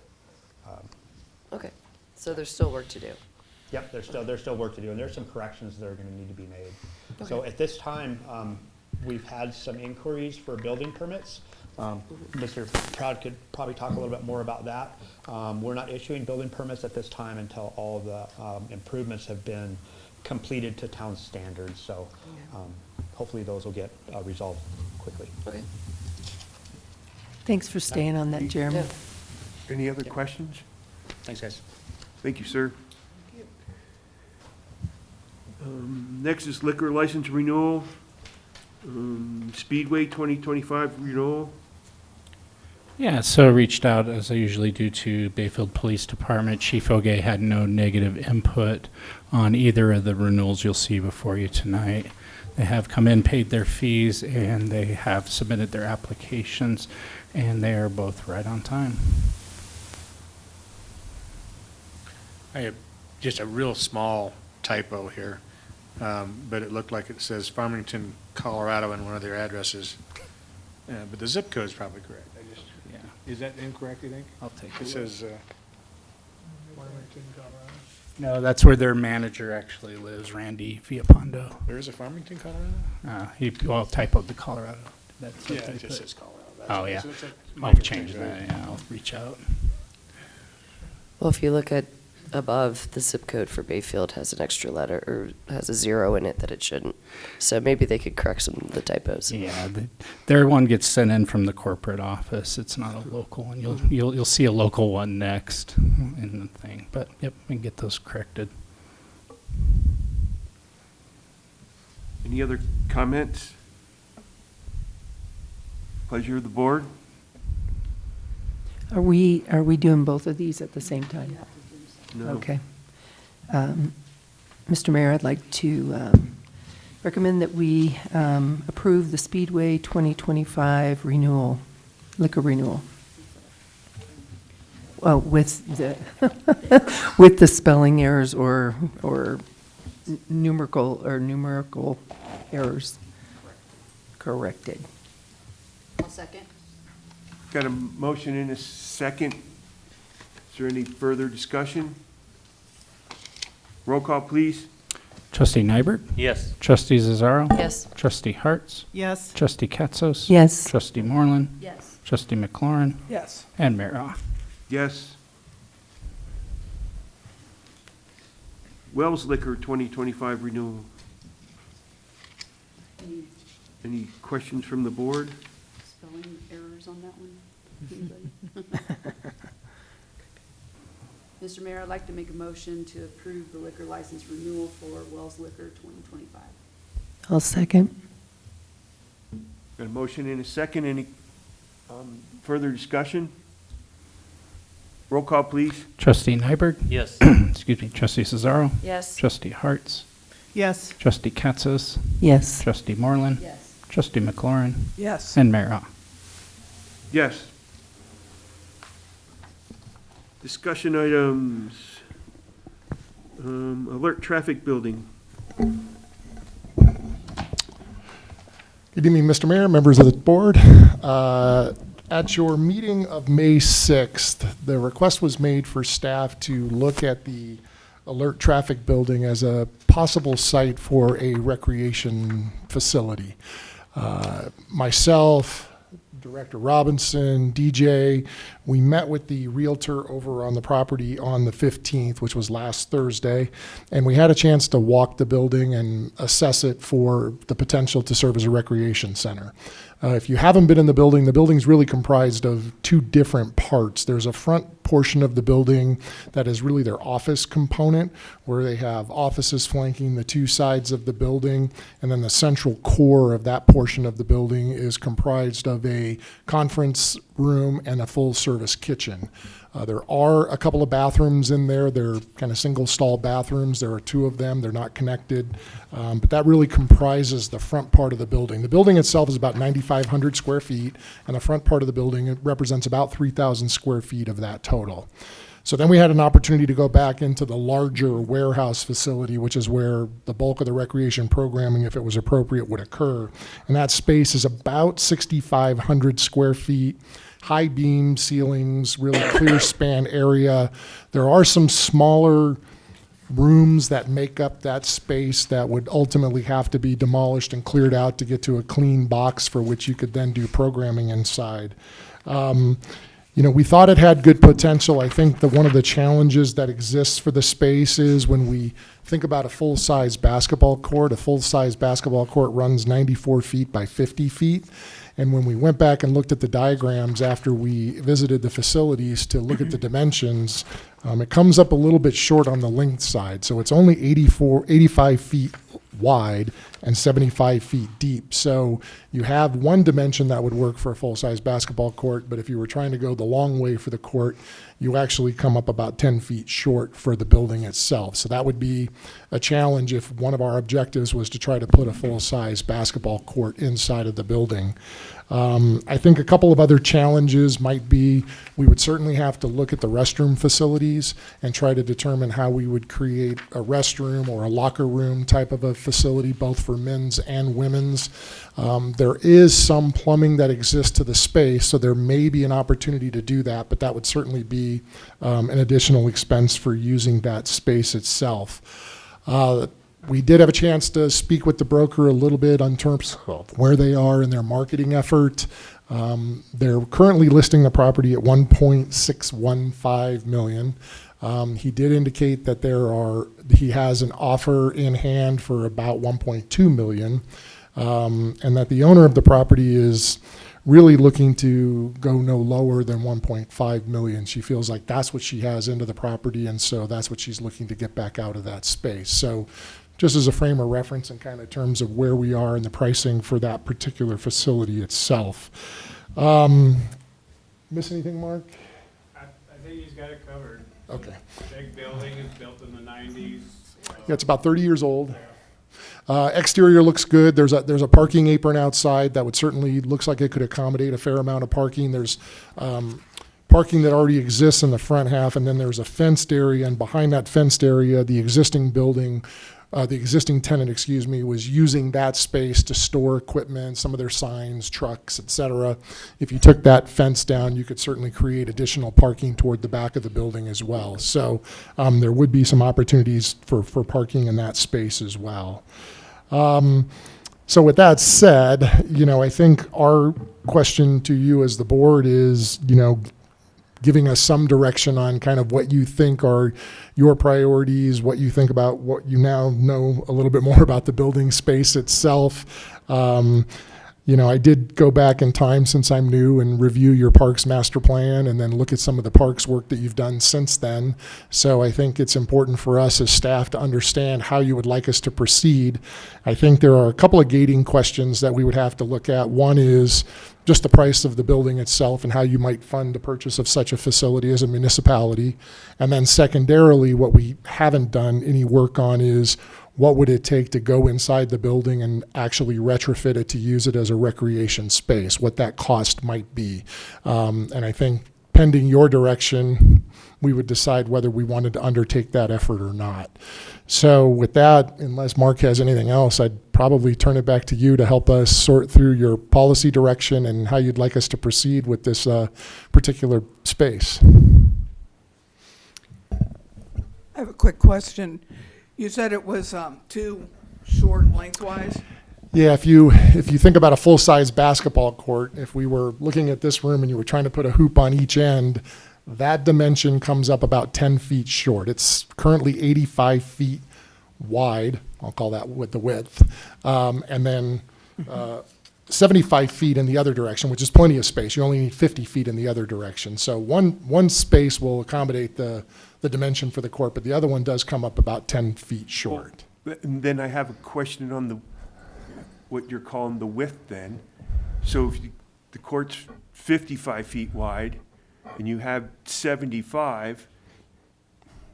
Okay, so there's still work to do. Yep, there's still work to do, and there's some corrections that are going to need to be made. Okay. So at this time, we've had some inquiries for building permits. Mr. Proud could probably talk a little bit more about that. We're not issuing building permits at this time until all the improvements have been completed to town standards. So hopefully those will get resolved quickly. Okay. Thanks for staying on that, Jeremy. Yeah. Any other questions? Thanks, guys. Thank you, sir. Next is liquor license renewal. Speedway 2025 renewal. Yeah, so I reached out, as I usually do, to Bayfield Police Department. Chief Ogay had no negative input on either of the renewals you'll see before you tonight. They have come in, paid their fees, and they have submitted their applications, and they are both right on time. I have just a real small typo here, but it looked like it says Farmington, Colorado in one of their addresses. But the zip code is probably correct. Yeah, Is that incorrect, you think? I'll take It it. says, Farmington, Colorado. No, that's where their manager actually lives, Randy Villapondo. there is a Farmington, Colorado? He typoed the Colorado. That's what Yeah, they it just put. says Colorado. Oh, yeah. So it's a I'll minor change thing, that, right? yeah, I'll reach out. Well, if you look at above, the zip code for Bayfield has an extra letter, or has a 0 in it that it shouldn't. So maybe they could correct some of the typos. Yeah, their one gets sent in from the corporate office. It's not a local one. You'll see a local one next in the thing. But yep, we can get those corrected. Any other comments? Pleasure of the board. Are we doing both of these at the same time? No. Okay. Mr. Mayor, I'd like to recommend that we approve the Speedway 2025 renewal, liquor renewal. Well, with the, with the spelling errors or numerical errors corrected. I'll second. Got a motion and a second. Is there any further discussion? Roll call, please. Trustee Nyberg? Yes. Trustee Zazzaro? Yes. Trustee Hartz? Yes. Trustee Katzos? Yes. Trustee Moreland? Yes. Trustee McLaurin? Yes. And Mayor Ah. Yes. Wells Liquor 2025 renewal. Any questions from the board? Spelling errors on that one? Anybody? Mr. Mayor, I'd like to make a motion to approve the liquor license renewal for Wells Liquor 2025. I'll second. Got a motion and a second. Any further discussion? Roll call, please. Trustee Nyberg? Yes. Excuse me. Trustee Zazzaro? Yes. Trustee Hartz? Yes. Trustee Katzos? Yes. Trustee Moreland? Yes. Trustee McLaurin? Yes. And Mayor Ah. Yes. Discussion items. Alert traffic building. Good evening, Mr. Mayor, members of the board. At your meeting of May 6th, the request was made for staff to look at the alert traffic building as a possible site for a recreation facility. Myself, Director Robinson, DJ, we met with the realtor over on the property on the 15th, which was last Thursday, and we had a chance to walk the building and assess it for the potential to serve as a recreation center. If you haven't been in the building's really comprised of two different parts. There's a front portion of the building that is really their office component, where they have offices flanking the two sides of the building, and then the central core of that portion of the building is comprised of a conference room and a full-service kitchen. There are a couple of bathrooms in there. They're kind of single-stall bathrooms. There are two of them. They're not connected, but that really comprises the front part of the building. The building itself is about 9,500 square feet, and the front part of the building, it represents about 3,000 square feet of that total. So then we had an opportunity to go back into the larger warehouse facility, which is where the bulk of the recreation programming, if it was appropriate, would occur. And that space is about 6,500 square feet, high beam ceilings, really clear span area. There are some smaller rooms that make up that space that would ultimately have to be demolished and cleared out to get to a clean box for which you could then do programming inside. we thought it had good potential. I think that one of the challenges that exists for the space is when we think about a full-size basketball court. A full-size basketball court runs 94 feet by 50 feet. And when we went back and looked at the diagrams after we visited the facilities to look at the dimensions, it comes up a little bit short on the length side. So it's only 85 feet wide and 75 feet deep. So you have one dimension that would work for a full-size basketball court, but if you were trying to go the long way for the court, you actually come up about 10 feet short for the building itself. So that would be a challenge if one of our objectives was to try to put a full-size basketball court inside of the building. I think a couple of other challenges might be we would certainly have to look at the restroom facilities and try to determine how we would create a restroom or a locker room type of a facility, both for men's and women's. There is some plumbing that exists to the space, so there may be an opportunity to do that, but that would certainly be an additional expense for using that space itself. We did have a chance to speak with the broker a little bit on terms of where they are in their marketing effort. They're currently listing the property at $1.615 million. He did indicate that he has an offer in hand for about $1.2 million, and that the owner of the property is really looking to go no lower than $1.5 million. She feels like that's what she has into the property, and so that's what she's looking to get back out of that space. So just as a frame of reference and kind of terms of where we are in the pricing for that particular facility itself. Miss anything, Mark? I think he's got it covered. Okay. Big building, is built in the 90s. Yeah, it's about 30 years old. Exterior looks good. There's a parking apron outside that would certainly, looks like it could accommodate a fair amount of parking. There's parking that already exists in the front half, and then there's a fenced area, and behind that fenced area, the existing tenant, was using that space to store equipment, some of their signs, trucks, et cetera. If you took that fence down, you could certainly create additional parking toward the back of the building as well. So there would be some opportunities for parking in that space as well. So with that said, I think our question to you as the board is, giving us some direction on kind of what you think are your priorities, what you think about what you now know a little bit more about the building space itself. I did go back in time since I'm new and review your parks master plan and then look at some of the parks work that you've done since then. So I think it's important for us as staff to understand how you would like us to proceed. I think there are a couple of gating questions that we would have to look at. One is just the price of the building itself and how you might fund the purchase of such a facility as a municipality. And then secondarily, what we haven't done any work on is what would it take to go inside the building and actually retrofit it to use it as a recreation space, what that cost might be. And I think pending your direction, we would decide whether we wanted to undertake that effort or not. So with that, unless Mark has anything else, I'd probably turn it back to you to help us sort through your policy direction and how you'd like us to proceed with this particular space. I have a quick question. You said it was too short lengthwise? Yeah, if you think about a full-size basketball court, if we were looking at this room and you were trying to put a hoop on each end, that dimension comes up about 10 feet short. It's currently 85 feet wide, I'll call that with the width, and then 75 feet in the other direction, which is plenty of space. You only need 50 feet in the other direction. So one space will accommodate the dimension for the court, but the other one does come up about 10 feet short. And then I have a question on what you're calling the width then. So if the court's 55 feet wide and you have 75,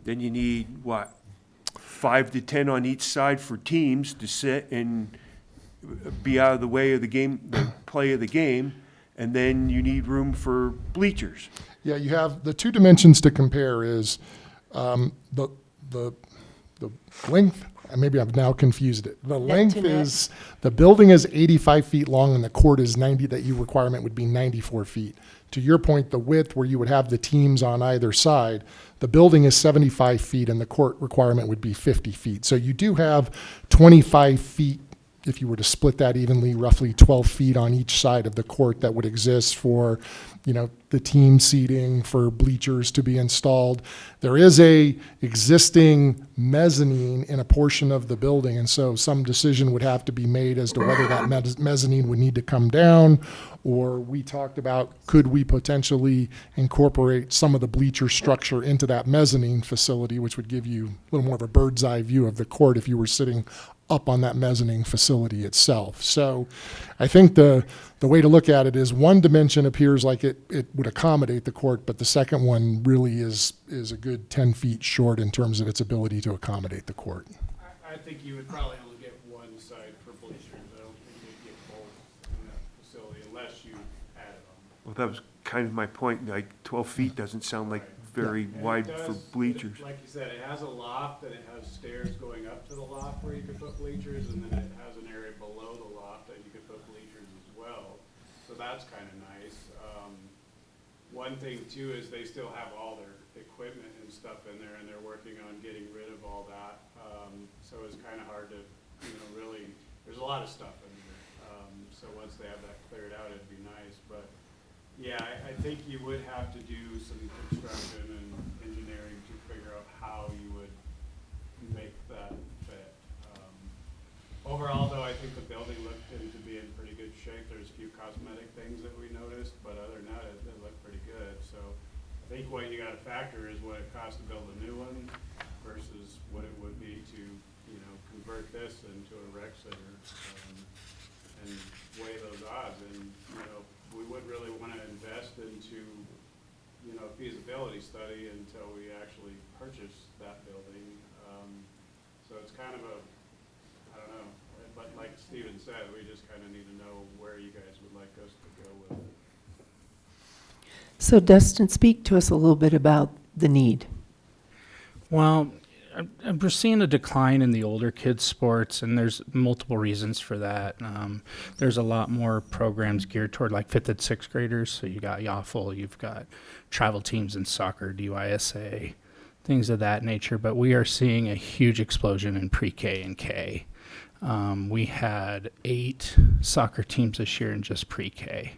then you need, 5 to 10 on each side for teams to sit and be out of the way of the game, the play of the game, and then you need room for bleachers. Yeah, you have the two dimensions to compare is the length, and maybe I've now confused it. The length is, the building is 85 feet long and the court is 90, that your requirement would be 94 feet. To your point, the width where you would have the teams on either side, the building is 75 feet and the court requirement would be 50 feet. So you do have 25 feet if you were to split that evenly, roughly 12 feet on each side of the court that would exist for, the team seating, for bleachers to be installed. There is a existing mezzanine in a portion of the building, and so some decision would have to be made as to whether that mezzanine would need to come down, or we talked about, could we potentially incorporate some of the bleacher structure into that mezzanine facility, which would give you a little more of a bird's eye view of the court if you were sitting up on that mezzanine facility itself. So I think the way to look at it is one dimension appears like it would accommodate the court, but the second one really is a good 10 feet short in terms of its ability to accommodate the court. I think you would probably only get one side for bleachers. I don't think you'd get both in that facility unless you added them. Well, that was kind of my point, like 12 feet doesn't sound like very And it wide for does- bleachers. Like you said, it has a loft and it has stairs going up to the loft where you could put bleachers, and then it has an area below the loft that you could put bleachers as well. So that's kind of nice. One thing too is they still have all their equipment and stuff in there, and they're working on getting rid of all that. So it's kind of hard to, really, there's a lot of stuff in there. So once they have that cleared out, it'd be nice. But yeah, I think you would have to do some construction and engineering to figure out how you would make that fit. Overall, though, I think the building looked to be in pretty good shape. There's a few cosmetic things that we noticed, but other than that, it looked pretty good. So I think what you gotta factor is what it costs to build a new one versus what it would be to, convert this into a rec center, and weigh those odds. And, we wouldn't really wanna invest into, a feasibility study until we actually purchase that building. So it's kind of I don't know, but like Steven said, we just kind of need to know where you guys would like us to go with it. So Dustin, speak to us a little bit about the need. Well, we're seeing a decline in the older kids' sports, and there's multiple reasons for that. There's a lot more programs geared toward like 5th and 6th graders. So you got YAFL, you've got travel teams in soccer, DYSA, things of that nature. But we are seeing a huge explosion in pre-K and K. We had 8 soccer teams this year in just pre-K.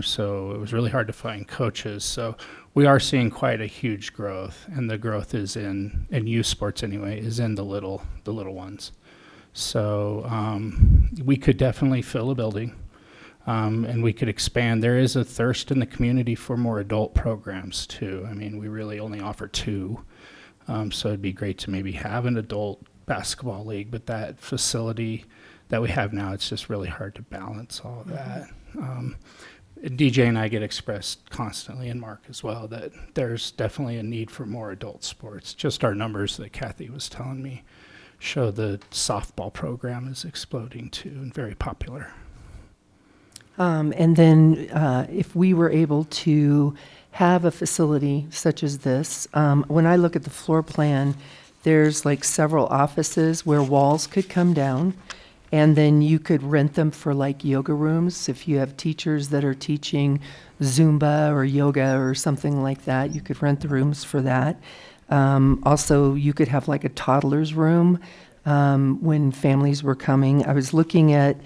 So it was really hard to find coaches. So we are seeing quite a huge growth, and the growth is in youth sports anyway, is in the little ones. So we could definitely fill a building, and we could expand. There is a thirst in the community for more adult programs too. I mean, we really only offer 2, so it'd be great to maybe have an adult basketball league, but that facility that we have now, it's just really hard to balance all of that. DJ and I get expressed constantly, and Mark as well, that there's definitely a need for more adult sports. Just our numbers that Kathy was telling me show the softball program is exploding too and very popular. And then if we were able to have a facility such as this, when I look at the floor plan, there's like several offices where walls could come down, and then you could rent them for like yoga rooms. If you have teachers that are teaching Zumba or yoga or something like that, you could rent the rooms for that. Also, you could have like a toddler's room when families were coming. I was looking at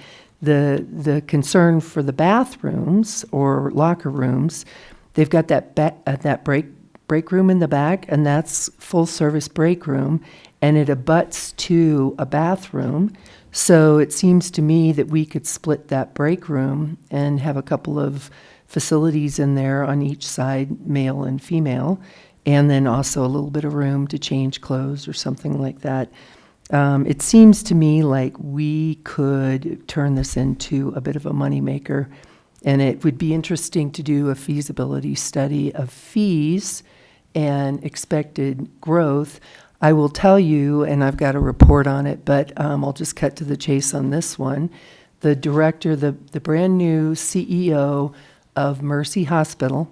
the concern for the bathrooms or locker rooms. They've got that break room in the back, and that's full service break room, and it abuts to a bathroom. So it seems to me that we could split that break room and have a couple of facilities in there on each side, male and female, and then also a little bit of room to change clothes or something like that. It seems to me like we could turn this into a bit of a moneymaker, and it would be interesting to do a feasibility study of fees and expected growth. I will tell you, and I've got a report on it, but I'll just cut to the chase on this one. The director, the brand new CEO of Mercy Hospital,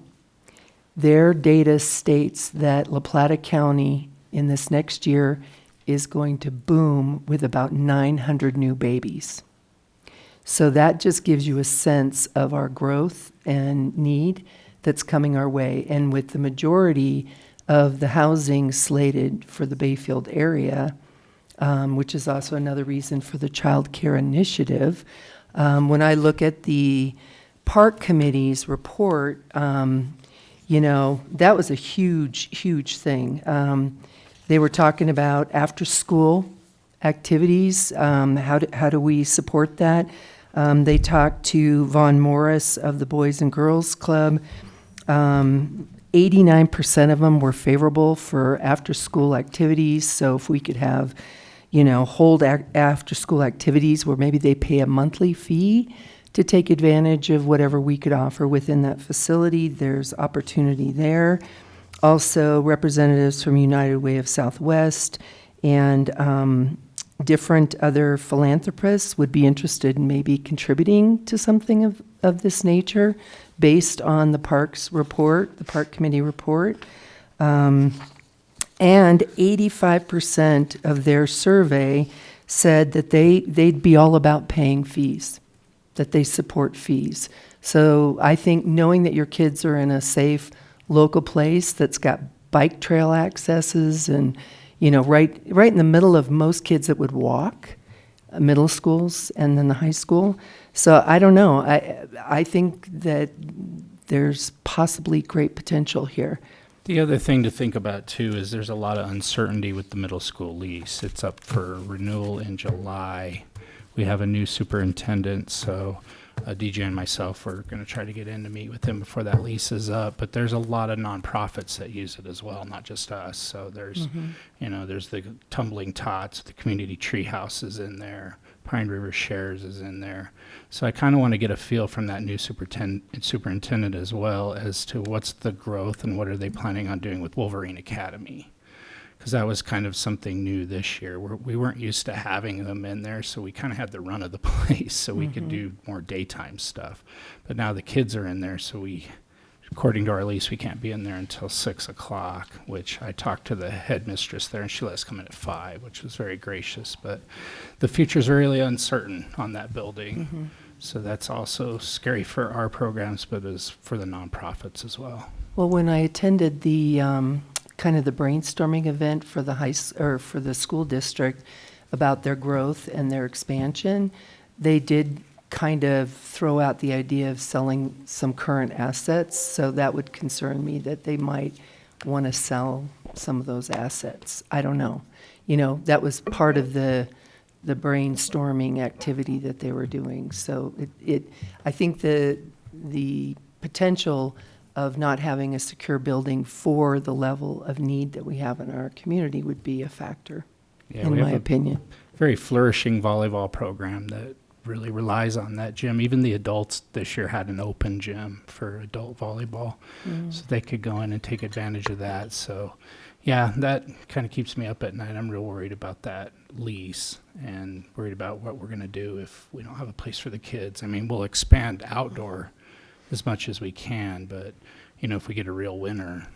their data states that La Plata County in this next year is going to boom with about 900 new babies. So that just gives you a sense of our growth and need that's coming our way. And with the majority of the housing slated for the Bayfield area, which is also another reason for the child care initiative. When I look at the park committee's report, that was a huge thing. They were talking about after-school activities. How do we support that? They talked to Vaughn Morris of the Boys and Girls Club. 89% of them were favorable for after-school activities. So if we could have, hold after-school activities where maybe they pay a monthly fee to take advantage of whatever we could offer within that facility, there's opportunity there. Also, representatives from United Way of Southwest and different other philanthropists would be interested in maybe contributing to something of this nature based on the parks report, the park committee report. And 85% of their survey said that they'd be all about paying fees, that they support fees. So I think knowing that your kids are in a safe local place that's got bike trail accesses and, right in the middle of most kids that would walk, middle schools and then the high school. So I don't know. I think that there's possibly great potential here. The other thing to think about too is there's a lot of uncertainty with the middle school lease. It's up for renewal in July. We have a new superintendent, so DJ and myself are going to try to get in to meet with him before that lease is up. But there's a lot of nonprofits that use it as well, not just us. So there's, there's the Tumbling Tots, the Community Treehouse is in there, Pine River Shares is in there. So I kind of want to get a feel from that new superintendent as well as to what's the growth and what are they planning on doing with Wolverine Academy. Because that was kind of something new this year. We weren't used to having them in there, so we kind of had the run of the place, so we could do more daytime stuff. But now the kids are in there, so according to our lease, we can't be in there until 6 o'clock, which I talked to the headmistress there, and she let us come in at 5, which was very gracious. But the future's really uncertain on that building, so that's also scary for our programs, but is for the nonprofits as well. Well, when I attended the kind of the brainstorming event for the for the school district about their growth and their expansion, they did kind of throw out the idea of selling some current assets. So that would concern me that they might want to sell some of those assets. I don't know. That was part of the brainstorming activity that they were doing. So I think the potential of not having a secure building for the level of need that we have in our community would be a factor, in my opinion. Very flourishing volleyball program that really relies on that gym. Even the adults this year had an open gym for adult volleyball, so they could go in and take advantage of that. So, yeah, that kind of keeps me up at night. I'm real worried about that lease and worried about what we're going to do if we don't have a place for the kids. I mean, we'll expand outdoor as much as we can, but if we get a real winter,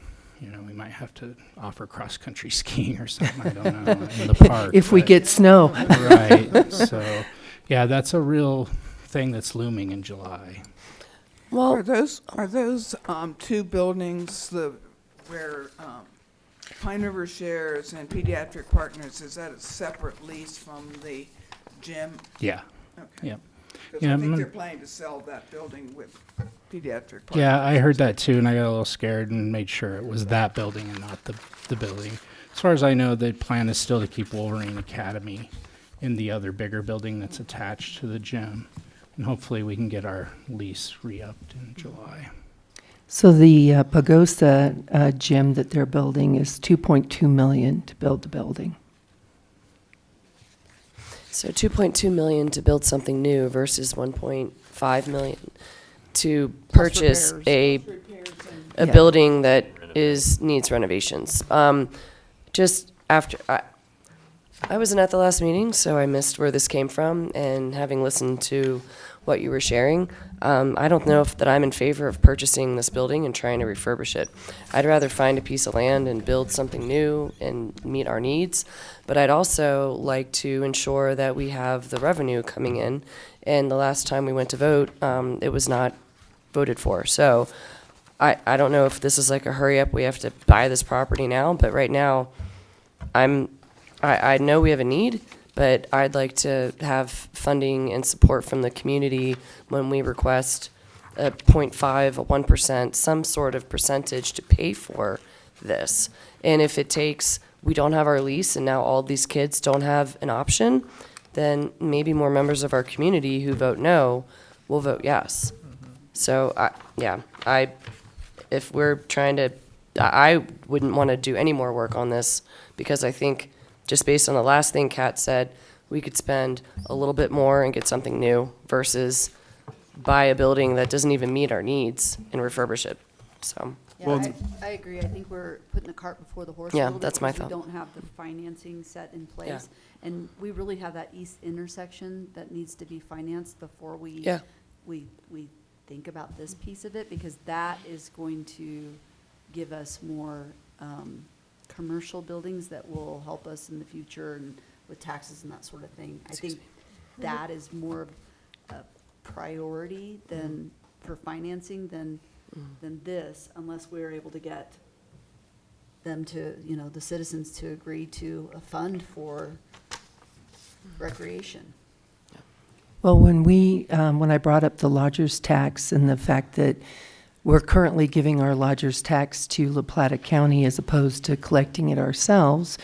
we might have to offer cross-country skiing or something, I don't know, in the park. If we get snow. Right, so, yeah, that's a real thing that's looming in July. Well, are those two buildings where Pine River Shares and Pediatric Partners, is that a separate lease from the gym? Yeah. Okay. Yep. Because I think they're planning to sell that building with Pediatric Partners. Yeah, I heard that too, and I got a little scared and made sure it was that building and not the building. As far as I know, the plan is still to keep Wolverine Academy in the other bigger building that's attached to the gym. And hopefully we can get our lease re-upped in July. So the Pagosa gym that they're building is $2.2 million to build the building. So $2.2 million to build something new versus $1.5 million to purchase a building that needs renovations. Just after I wasn't at the last meeting, so I missed where this came from. And having listened to what you were sharing, I don't know that I'm in favor of purchasing this building and trying to refurbish it. I'd rather find a piece of land and build something new and meet our needs. But I'd also like to ensure that we have the revenue coming in. And the last time we went to vote, it was not voted for. So I don't know if this is like a hurry up, we have to buy this property now. But right now, I'm I know we have a need, but I'd like to have funding and support from the community when we request a 0.5, a 1%, some sort of percentage to pay for this. And if it takes, we don't have our lease and now all these kids don't have an option, then maybe more members of our community who vote no will vote yes. So, if we're trying to, I wouldn't want to do any more work on this because I think just based on the last thing Kat said, we could spend a little bit more and get something new versus buy a building that doesn't even meet our needs and refurbish it. So, Yeah, I agree. I think we're putting the cart before the horse. Yeah, a little that's bit my because thought. We don't have the financing set in place. Yeah. And we really have that east intersection that needs to be financed before we, Yeah. we think about this piece of it, because that is going to give us more commercial buildings that will help us in the future and with taxes and that sort of thing. I think that is more of a priority than for financing than this, unless we're able to get them to, the citizens to agree to a fund for recreation. Well, when I brought up the lodger's tax and the fact that we're currently giving our lodger's tax to La Plata County as opposed to collecting it ourselves,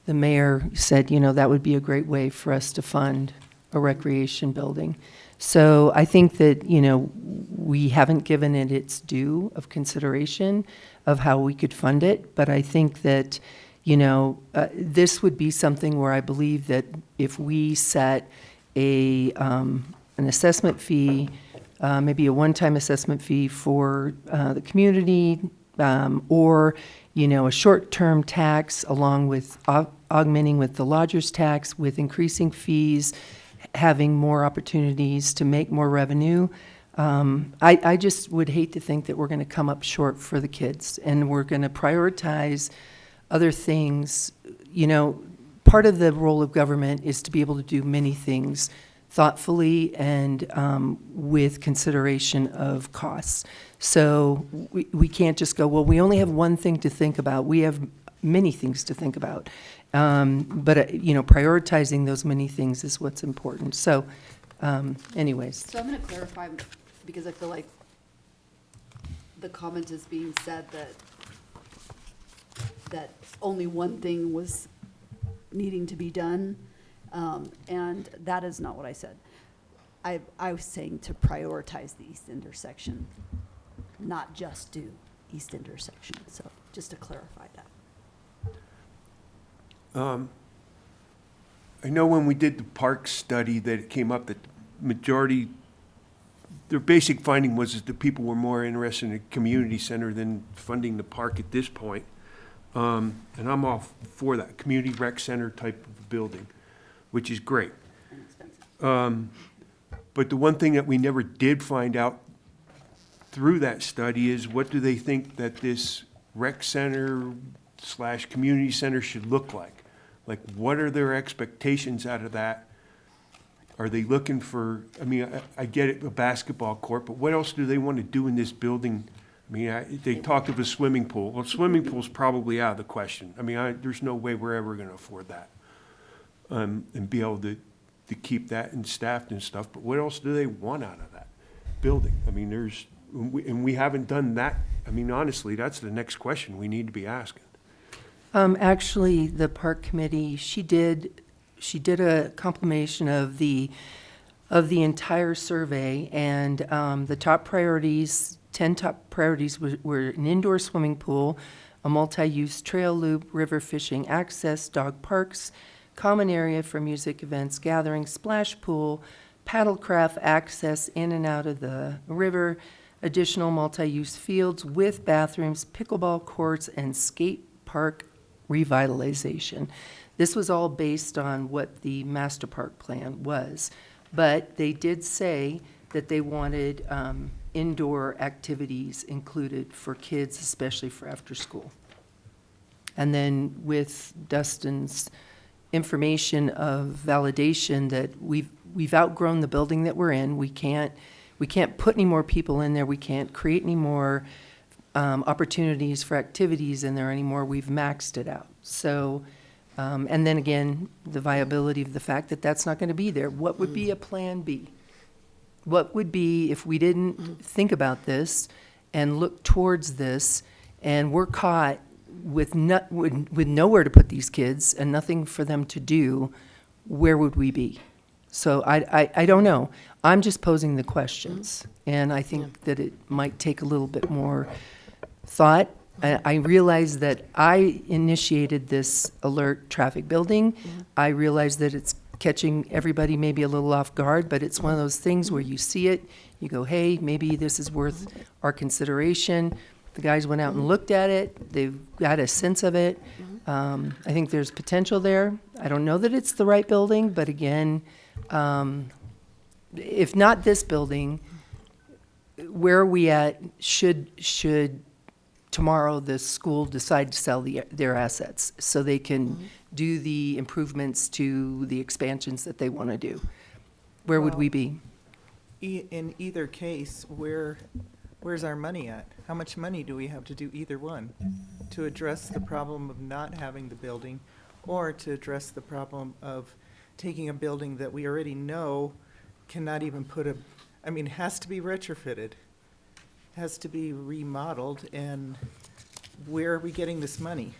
the mayor said, that would be a great way for us to fund a recreation building. So I think that, we haven't given it its due of consideration of how we could fund it, but I think that, this would be something where I believe that if we set an assessment fee, maybe a one-time assessment fee for the community, or, a short-term tax along with augmenting with the lodger's tax, with increasing fees, having more opportunities to make more revenue. I just would hate to think that we're going to come up short for the kids, and we're going to prioritize other things. Part of the role of government is to be able to do many things thoughtfully and with consideration of costs. So we can't just go, well, we only have one thing to think about. We have many things to think about. But prioritizing those many things is what's important. So anyways. So I'm going to clarify, because I feel like the comment is being said that only one thing was needing to be done, and that is not what I said. I was saying to prioritize the east intersection, not just do east intersection. So just to clarify that. I know when we did the park study that it came up that the majority, their basic finding was that the people were more interested in a community center than funding the park at this point. And I'm all for that, community rec center type of building, which is great. But the one thing that we never did find out through that study is what do they think that this rec center / community center should look like? Like, what are their expectations out of that? Are they looking for, I get it, a basketball court, but what else do they want to do in this building? They talked of a swimming pool. Well, swimming pool's probably out of the question. There's no way we're ever going to afford that. And be able to keep that and staffed and stuff, but what else do they want out of that building? We haven't done that. Honestly, that's the next question we need to be asking. Actually, the park committee, she did a compilation of the entire survey, and the top priorities, 10 top priorities were an indoor swimming pool, a multi-use trail loop, river fishing access, dog parks, common area for music events, gatherings, splash pool, paddlecraft access in and out of the river, additional multi-use fields with bathrooms, pickleball courts, and skate park revitalization. This was all based on what the master park plan was, but they did say that they wanted indoor activities included for kids, especially for after school. And then with Dustin's information of validation that we've outgrown the building that we're in, we can't put any more people in there, we can't create any more opportunities for activities in there anymore. We've maxed it out. So And then again, the viability of the fact that that's not going to be there. What would be a plan B? What would be if we didn't think about this and look towards this and we're caught with nowhere to put these kids and nothing for them to do, where would we be? So I don't know. I'm just posing the questions. And I think that it might take a little bit more thought. I realize that I initiated this alert traffic building. I realize that it's catching everybody maybe a little off guard, but it's one of those things where you see it, you go, hey, maybe this is worth our consideration. The guys went out and looked at it. They've got a sense of it. I think there's potential there. I don't know that it's the right building, but again, if not this building, where are we at? Should tomorrow the school decide to sell their assets so they can do the improvements to the expansions that they want to do? Where would we be? In either case, where's our money at? How much money do we have to do either one? To address the problem of not having the building, or to address the problem of taking a building that we already know cannot even it has to be retrofitted, has to be remodeled, and where are we getting this money?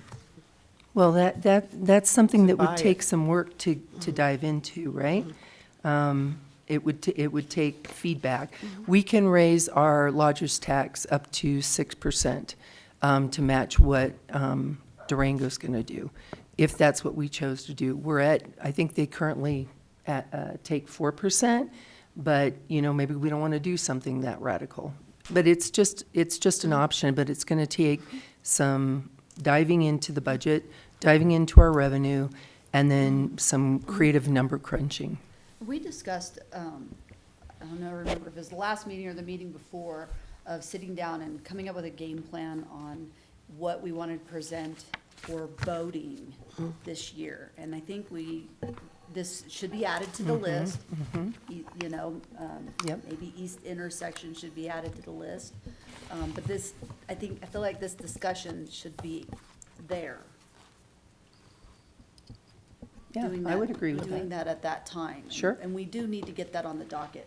Well, that's something that buy would it. take some work to dive into, right? It would take feedback. We can raise our lodger's tax up to 6% to match what Durango's going to do, if that's what we chose to do. I think they currently take 4%, but maybe we don't want to do something that radical. But it's just an option, but it's going to take some diving into the budget, diving into our revenue, and then some creative number crunching. We discussed, I don't know, remember if it was the last meeting or the meeting before, of sitting down and coming up with a game plan on what we wanted to present for boating this year. And I think this should be added to the list. Yep. Maybe east intersection should be added to the list. But I feel like this discussion should be there. Yeah, I would agree with Doing that. that at that time. Sure. And we do need to get that on the docket.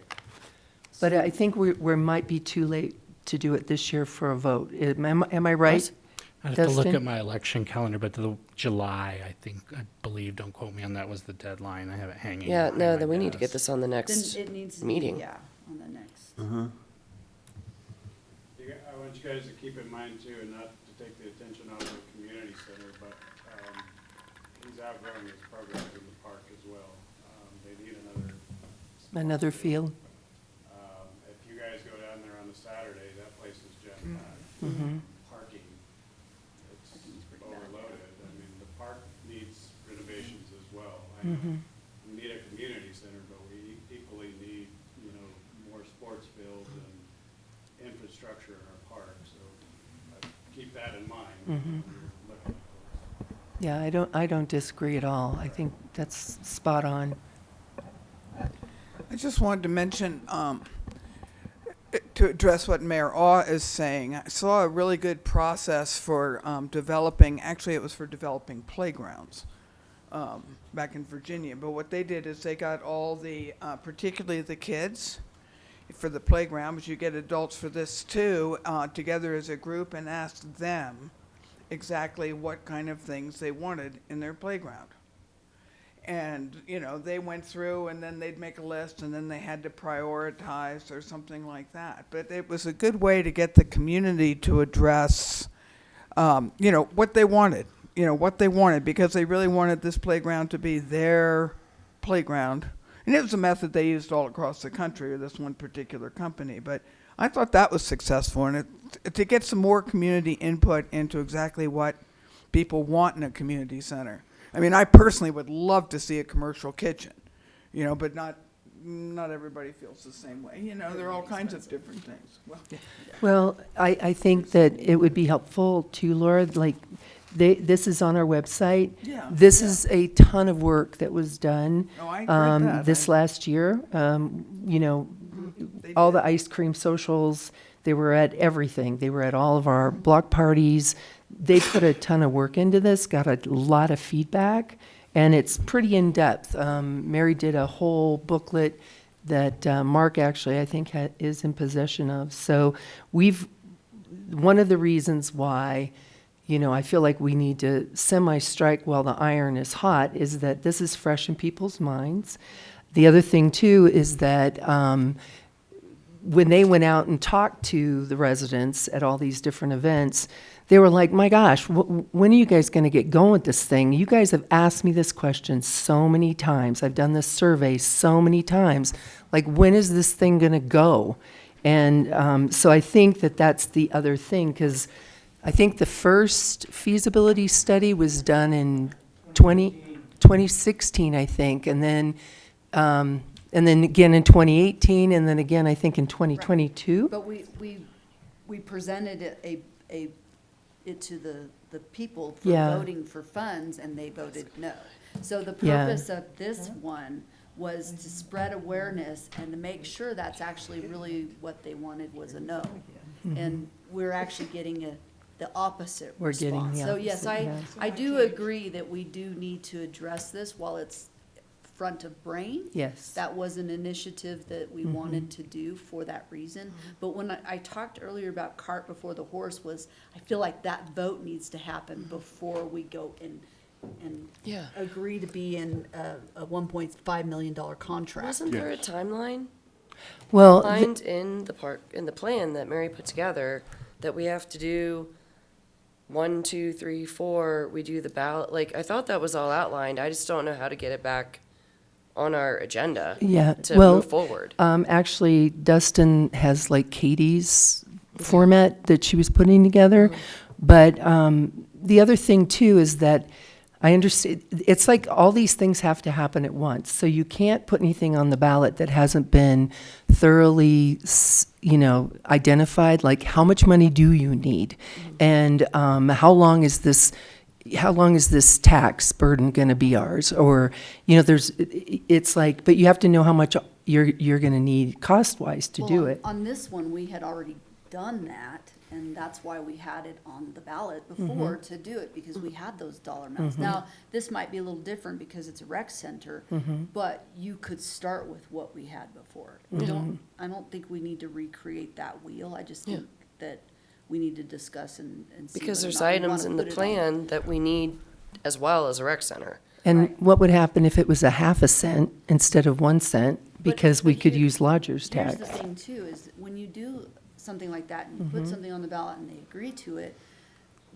But I think we might be too late to do it this year for a vote. Am I right? I'd have to look Dustin? at my election calendar, but the July, I believe, don't quote me on that, was the deadline. I have it hanging. Yeah, behind no, my then we need to get desk. this on the next Then it needs to be, meeting. yeah, on the next. I want you guys to keep in mind too, and not to take the attention out of the community center, but he's outgrowing his program in the park as well. They need Another field? If you guys go down there on the Saturday, that place is jam-packed. Parking, it's overloaded. I mean, the park needs renovations as well. I know we need a community center, but we equally need, more sports fields and infrastructure in our park. So keep that in mind when you're looking at those. Yeah, I don't disagree at all. I think that's spot on. I just wanted to mention, to address what Mayor Aw is saying, I saw a really good process for developing, actually it was for developing playgrounds back in Virginia. But what they did is they got all the, particularly the kids, for the playground, but you get adults for this too, together as a group and asked them exactly what kind of things they wanted in their playground. And, they went through and then they'd make a list and then they had to prioritize or something like that. But it was a good way to get the community to address, what they wanted, because they really wanted this playground to be their playground. And it was a method they used all across the country, or this one particular company. But I thought that was successful, and to get some more community input into exactly what people want in a community center. I mean, I personally would love to see a commercial kitchen, but not everybody feels the same way. There are all kinds of different things. Well, I think that it would be helpful too, Laura, this is on our website. Yeah, This is a ton of work that was done. Oh, I agree with that. This last year. All the ice cream socials, they were at everything. They were at all of our block parties. they put a ton of work into this, got a lot of feedback, and it's pretty in-depth. Mary did a whole booklet that Mark actually, I think, is in possession of. So one of the reasons why, I feel like we need to semi-strike while the iron is hot is that this is fresh in people's minds. The other thing, too, is that when they went out and talked to the residents at all these different events, they were like, my gosh, when are you guys going to get going with this thing? You guys have asked me this question so many times. I've done this survey so many times. Like, when is this thing going to go? And so I think that that's the other thing, because I think the first feasibility study was done in 2016, I think, and then again in 2018, and then again, I think, in 2022. But we presented it to the people for Yeah. voting for funds, and they voted no. So the Yeah. purpose of this one was to spread awareness and to make sure that's actually really what they wanted was a no. And we're actually getting the opposite We're getting response. the So yes, opposite, yes. I do agree that we do need to address this while it's front of brain. Yes. That was an initiative that we wanted to do for that reason. But when I talked earlier about cart before the horse was, I feel like that vote needs to happen before we go and Yeah. agree to be in a $1.5 million contract. Wasn't there a timeline Well, outlined in the plan that Mary put together that we have to do 1, 2, 3, 4, we do the ballot? Like, I thought that was all outlined. I just don't know how to get it back on our agenda Yeah, to well, move forward. Actually, Dustin has like Katie's format that she was putting together. But the other thing too is that I understand, it's like all these things have to happen at once. So you can't put anything on the ballot that hasn't been thoroughly, identified, like how much money do you need? And how long is this tax burden going to be ours? Or, it's like, but you have to know how much you're going to need cost-wise to do it. On this one, we had already done that, and that's why we had it on the ballot before to do it, because we had those dollar amounts. Now, this might be a little different because it's a rec center, but you could start with what we had before. I don't think we need to recreate that wheel. I just think that we need to discuss and see. Because whether there's or not we items wanna in the put it on. plan that we need as well as a rec center. And what would happen if it was a half a cent instead of 1 cent? Because we but could here- use lodger's Here's tax. the thing too, is when you do something like that and you put something on the ballot and they agree to it,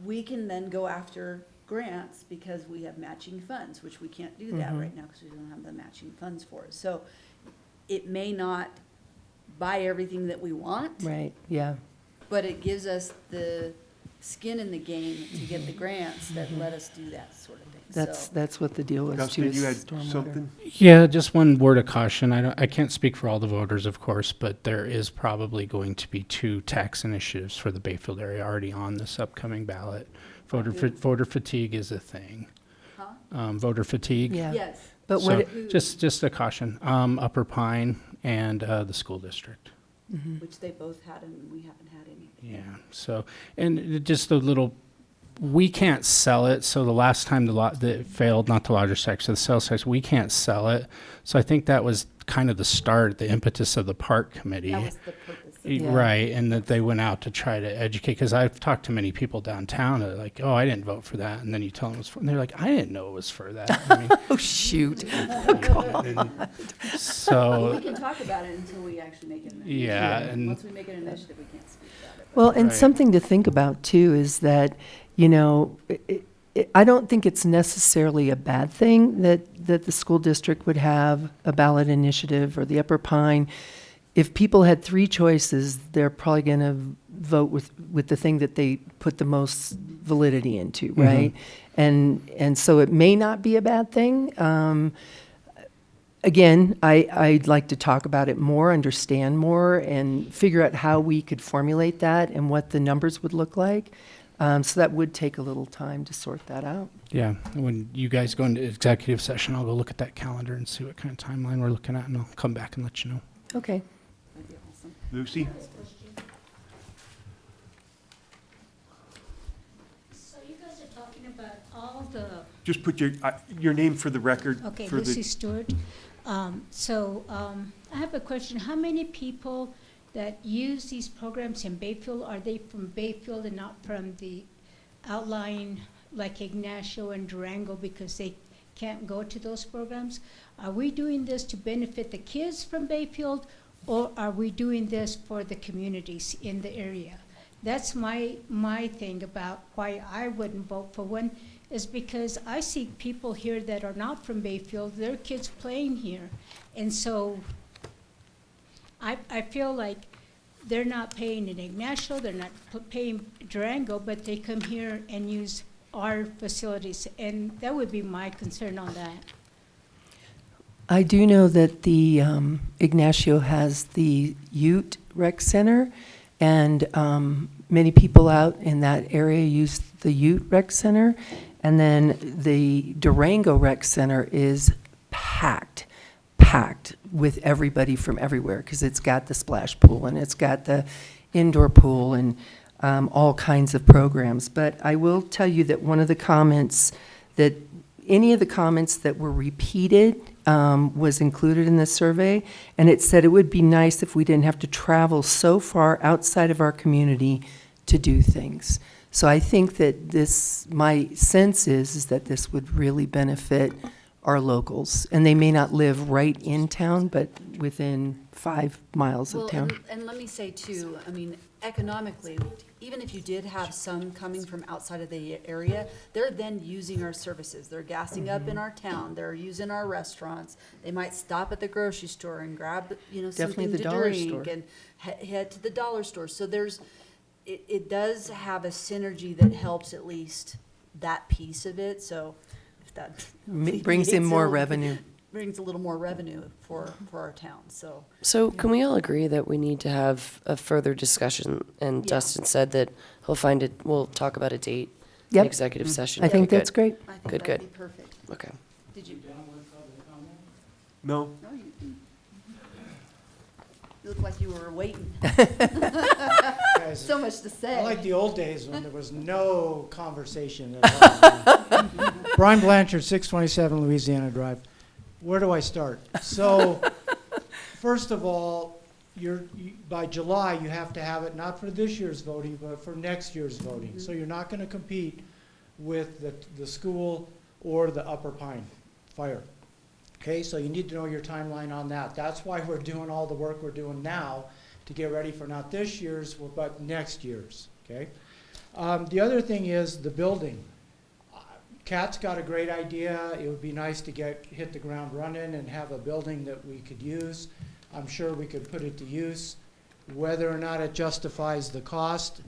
we can then go after grants because we have matching funds, which we can't do that right now because we don't have the matching funds for it. So it may not buy everything that we want, Right, yeah. but it gives us the skin in the game to get the grants that let us do that sort of thing. That's what the deal was too, Dustin, is you had stormwater. something? Yeah, just one word of caution. I can't speak for all the voters, of course, but there is probably going to be 2 tax initiatives for the Bayfield area already on this upcoming ballot. Voter fatigue is a thing. Voter fatigue. Yeah. Yes. But So what, just a caution. Upper Pine and the school district. Which they both had and we haven't had any. Yeah. So, and just a little, we can't sell it. So the last time that failed, not the larger section, the sales section, we can't sell it. So I think that was kind of the start, the impetus of the park committee. That was the purpose. Yeah. Right, and that they went out to try to educate, because I've talked to many people downtown that are like, oh, I didn't vote for that, and then you tell them it was for, and they're like, I didn't know it was for that. I mean, oh, shoot. so, We can talk about it until we actually make it an initiative. Yeah, and- Once we make an initiative, we can't speak about it. Well, and Right. something to think about too is that, I don't think it's necessarily a bad thing that the school district would have a ballot initiative or the Upper Pine. If people had 3 choices, they're probably going to vote with the thing that they put the most validity into, right? And so it may not be a bad thing. Again, I'd like to talk about it more, understand more, and figure out how we could formulate that and what the numbers would look like. So that would take a little time to sort that out. yeah, when you guys go into executive session, I'll go look at that calendar and see what kind of timeline we're looking at, and I'll come back and let you know. Okay. That'd be awesome. Lucy? the, Just put your name for the record. okay, for Lucy Stewart. I have a question. How many people that use these programs in Bayfield, are they from Bayfield and not from the outlying, like Ignacio and Durango, because they can't go to those programs? Are we doing this to benefit the kids from Bayfield, or are we doing this for the communities in the area? That's my thing about why I wouldn't vote for one, is because I see people here that are not from Bayfield, their kids playing here. And so I feel like they're not paying in Ignacio, they're not paying Durango, but they come here and use our facilities. And that would be my concern on that. I do know that the Ignacio has the Ute Rec Center, and many people out in that area use the Ute Rec Center. And then the Durango Rec Center is packed with everybody from everywhere, because it's got the splash pool and it's got the indoor pool and all kinds of programs. But I will tell you that one of the comments that, any of the comments that were repeated was included in the survey, and it said it would be nice if we didn't have to travel so far outside of our community to do things. So I think that this, my sense is that this would really benefit our locals, and they may not live right in town, but within 5 miles of town. And let me say too, I mean, economically, even if you did have some coming from outside of the area, they're then using our services. They're gassing up in our town, they're using our restaurants. They might stop at the grocery store and grab, Definitely something the to dollar drink store. and head to the dollar store. So it does have a synergy that helps at least that piece of it, so if that. Brings in more revenue. Brings a little more revenue for our town, so. So can we all agree that we need to have a further discussion? And Yeah. Dustin said that we'll talk about a date in Yep. executive session. I think Okay, that's great. I think Good, that'd good. be perfect. Okay. Did you? No? No, you look like you were waiting. Guys, So much to say. I like the old days when there was no conversation at all. Brian Blanchard, 627 Louisiana Drive. Where do I start? So, first of all, by July, you have to have it not for this year's voting, but for next year's voting. So you're not going to compete with the school or the Upper Pine Fire. Okay, so you need to know your timeline on that. That's why we're doing all the work we're doing now to get ready for not this year's, but next year's, okay? The other thing is the building. Kat's got a great idea. It would be nice to hit the ground running and have a building that we could use. I'm sure we could put it to use. Whether or not it justifies the cost,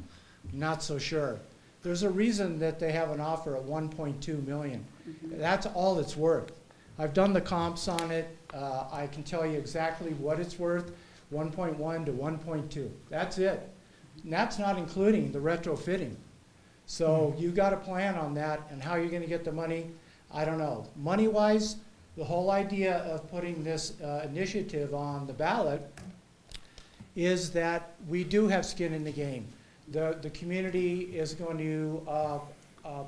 not so sure. There's a reason that they have an offer at 1.2 million. That's all it's worth. I've done the comps on it. I can tell you exactly what it's worth, 1.1 to 1.2. That's it. And that's not including the retrofitting. So you've got a plan on that, and how you're going to get the money, I don't know. Money-wise, the whole idea of putting this initiative on the ballot is that we do have skin in the game. The community is going to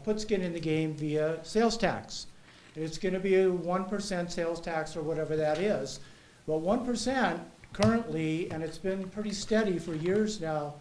put skin in the game via sales tax. It's going to be a 1% sales tax or whatever that is. But 1% currently, and it's been pretty steady for years now,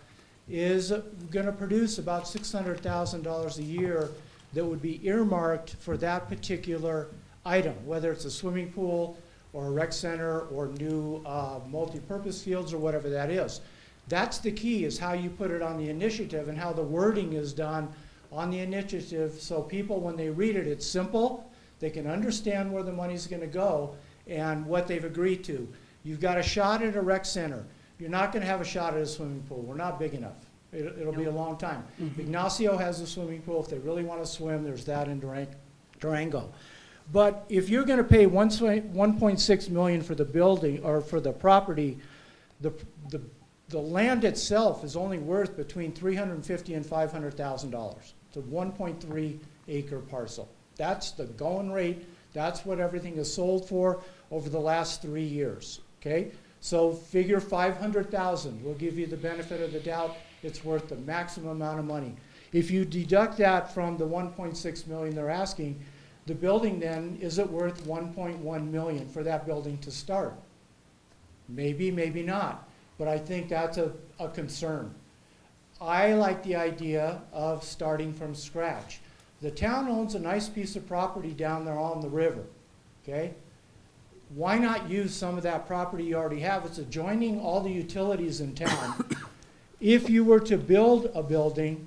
is going to produce about $600,000 a year that would be earmarked for that particular item, whether it's a swimming pool or a rec center or new multi-purpose fields or whatever that is. That's the key, is how you put it on the initiative and how the wording is done on the initiative, so people, when they read it, it's simple. They can understand where the money's going to go and what they've agreed to. You've got a shot at a rec center. You're not going to have a shot at a swimming pool. We're not big enough. It'll be a long time. Ignacio has a swimming pool. If they really want to swim, there's that in Durango. But if you're going to pay $1.6 million for the building or for the property, the land itself is only worth between $350,000 and $500,000. It's a 1.3 acre parcel. That's the going rate. That's what everything is sold for over the last 3 years, okay? So figure $500,000. We'll give you the benefit of the doubt. It's worth the maximum amount of money. If you deduct that from the 1.6 million they're asking, the building then, is it worth 1.1 million for that building to start? Maybe, maybe not, but I think that's a concern. I like the idea of starting from scratch. The town owns a nice piece of property down there on the river, okay? Why not use some of that property you already have? It's adjoining all the utilities in town. If you were to build a building,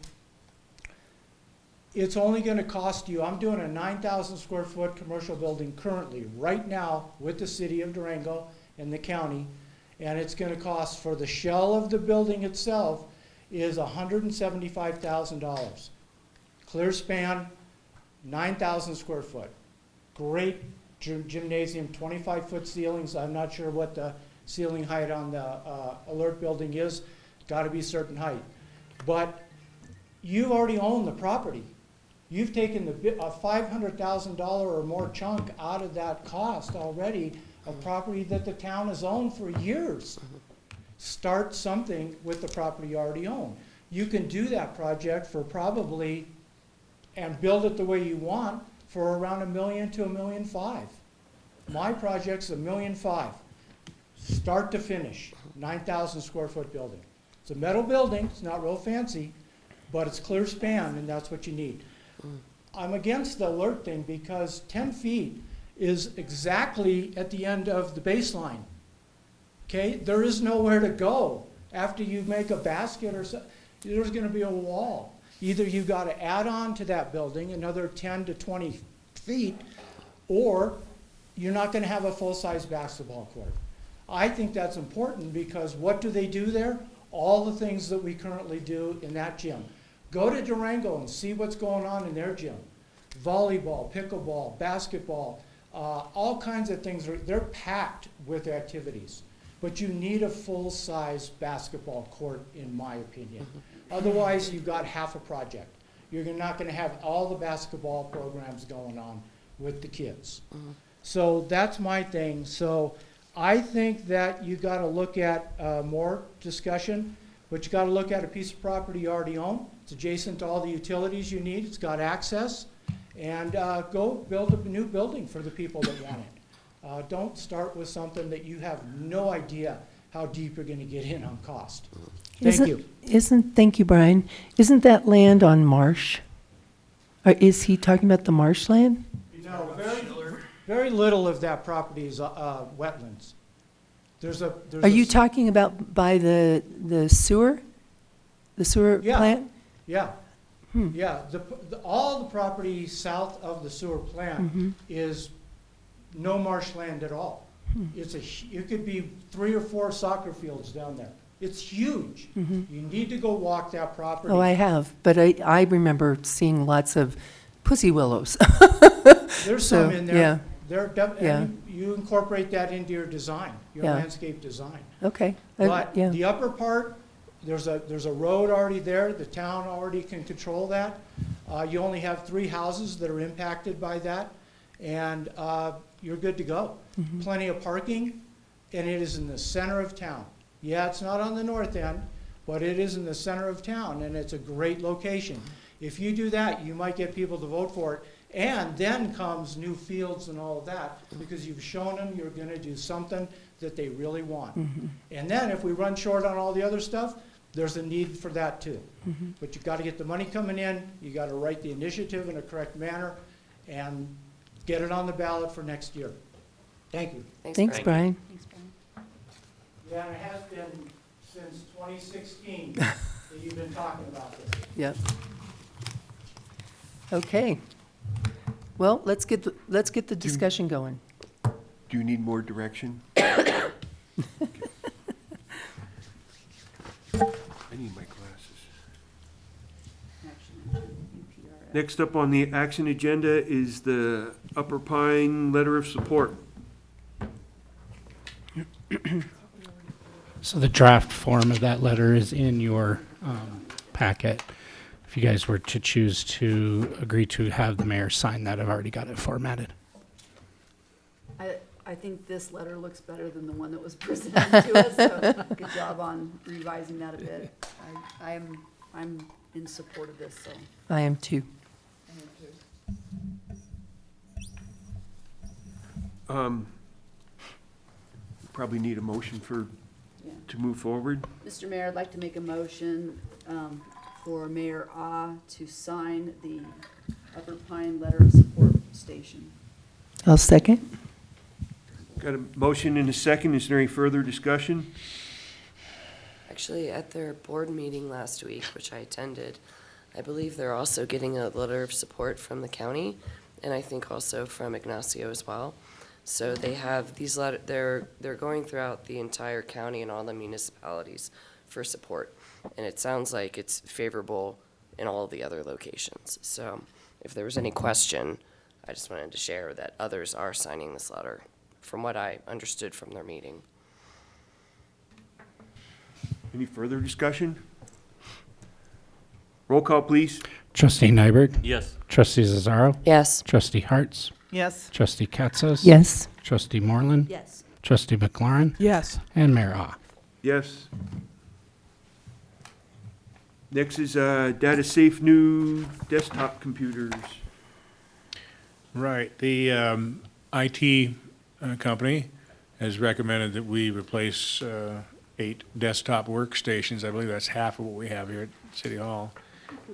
it's only gonna cost you, I'm doing a 9,000 square foot commercial building currently, right now, with the city of Durango and the county, and it's gonna cost, for the shell of the building itself, is $175,000. Clear span, 9,000 square foot. Great gymnasium, 25-foot ceilings. I'm not sure what the ceiling height on the alert building is. Got to be a certain height. But you already own the property. You've taken a $500,000 or more chunk out of that cost already of property that the town has owned for years. Start something with the property you already own. You can do that project for probably, and build it the way you want, for around $1 million to $1.5 million. My project's $1.5 million. Start to finish, 9,000 square foot building. It's a metal building, it's not real fancy, but it's clear span, and that's what you need. I'm against the alert thing because 10 feet is exactly at the end of the baseline. Okay, there is nowhere to go after you make a basket or so. There's going to be a wall. Either you got to add on to that building another 10 to 20 feet, or you're not going to have a full-size basketball court. I think that's important because what do they do there? All the things that we currently do in that gym. Go to Durango and see what's going on in their gym. Volleyball, pickleball, basketball, all kinds of things. They're packed with activities. But you need a full-size basketball court, in my opinion. Otherwise, you've got half a project. You're not going to have all the basketball programs going on with the kids. So that's my thing. So I think that you got to look at more discussion, but you got to look at a piece of property you already own. It's adjacent to all the utilities you need. It's got access. And go build a new building for the people that want it. Don't start with something that you have no idea how deep you're going to get in on cost. Thank you. Thank you, Brian. Isn't that land on marsh? Or is he talking about the marshland? No, very little of that property is wetlands. Are you talking about by the sewer? The sewer Yeah. plant? Yeah. Yeah, all the property south of the sewer plant is no marshland at all. It could be 3 or 4 soccer fields down there. It's huge. You need to go walk that property. Oh, I have, but I remember seeing lots of pussy willows. There's So, some in there. yeah. And you incorporate that into your design, your Yeah. landscape design. Okay. But Yeah. the upper part, there's a road already there. The town already can control that. You only have 3 houses that are impacted by that, and you're good to go. Plenty of parking, and it is in the center of town. Yeah, it's not on the north end, but it is in the center of town, and it's a great location. If you do that, you might get people to vote for it. And then comes new fields and all of that, because you've shown them you're going to do something that they really want. And then if we run short on all the other stuff, there's a need for that too. But you've got to get the money coming in, you got to write the initiative in a correct manner, and get it on the ballot for next year. Thank you. Thanks, Brian. Yeah, and it has been since 2016 that you've been talking about this. Yep. Okay. Well, let's get the discussion going. Do you need more direction? I need my glasses. Next up on the action agenda is the Upper Pine Letter of Support. So the draft form of that letter is in your packet. If you guys were to choose to agree to have the mayor sign that, I've already got it formatted. I think this letter looks better than the one that was presented to us, so good job on revising that a bit. I'm in support of this, so. I am too. Probably need a motion Yeah. to move forward. Mr. Mayor, I'd like to make a motion for Mayor Ah to sign the Upper Pine Letter of Support Station. I'll second. Got a motion and a second. Is there any further discussion? Actually, at their board meeting last week, which I attended, I believe they're also getting a letter of support from the county, and I think also from Ignacio as well. So they have these they're going throughout the entire county and all the municipalities for support. And it sounds like it's favorable in all the other locations. So if there was any question, I just wanted to share that others are signing this letter, from what I understood from their meeting. Any further discussion? Roll call, please. Trustee Nyberg? Yes. Trustee Zazzaro? Yes. Trustee Hartz? Yes. Trustee Katsas? Yes. Trustee Moreland? Yes. Trustee McLaurin? Yes. And Mayor Ah. Yes. Next is data safe new desktop computers. Right, the IT company has recommended that we replace 8 desktop workstations. I believe that's half of what we have here at City Hall.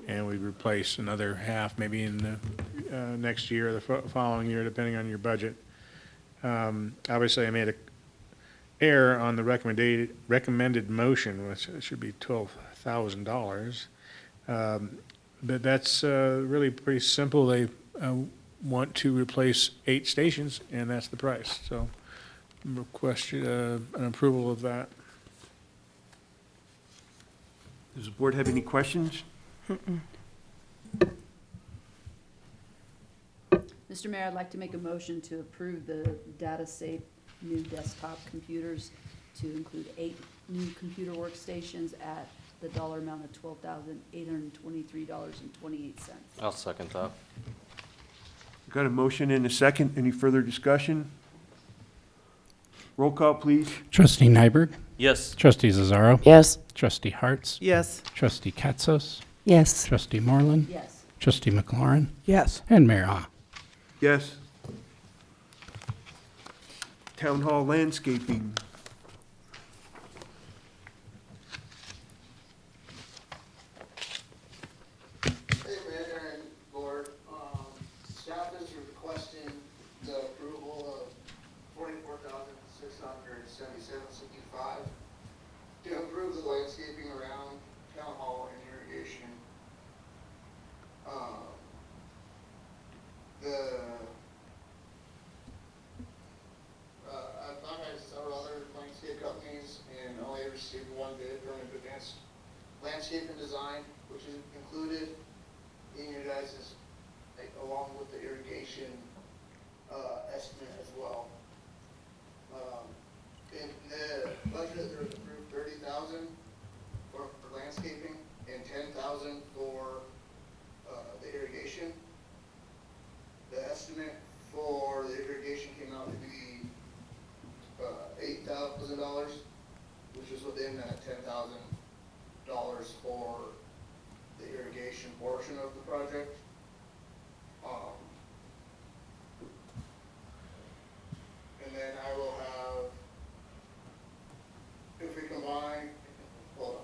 And we replace another half maybe in the next year or the following year, depending on your budget. Obviously, I made a error on the recommended motion, which should be $12,000. But that's really pretty simple. They want to replace 8 stations, and that's the price. So request an approval of that. Does the board have any questions? Mr. Mayor, I'd like to make a motion to approve the data safe new desktop computers to include 8 new computer workstations at the dollar amount of $12,823.28. I'll second that. Got a motion and a second. Any further discussion? Roll call, please. Trustee Nyberg? Yes. Trustee Zazzaro? Yes. Trustee Hartz? Yes. Trustee Katsas? Yes. Trustee Moreland? Yes. Trustee McLaurin? Yes. And Mayor Ah. Yes. Town hall landscaping. Hey, Mayor and Board, staff is requesting the approval of $44,677.65 to improve the landscaping around town hall and irrigation. I've contacted several other landscape companies and only received one bid from Advanced Landscape and Design, which is included in your guys' along with the irrigation estimate as well. In the budget, there was approved $30,000 for landscaping and $10,000 for the irrigation. The estimate for the irrigation came out to be $8,000, which is within that $10,000 for the irrigation portion of the project. And then I will have, if we combine, hold on.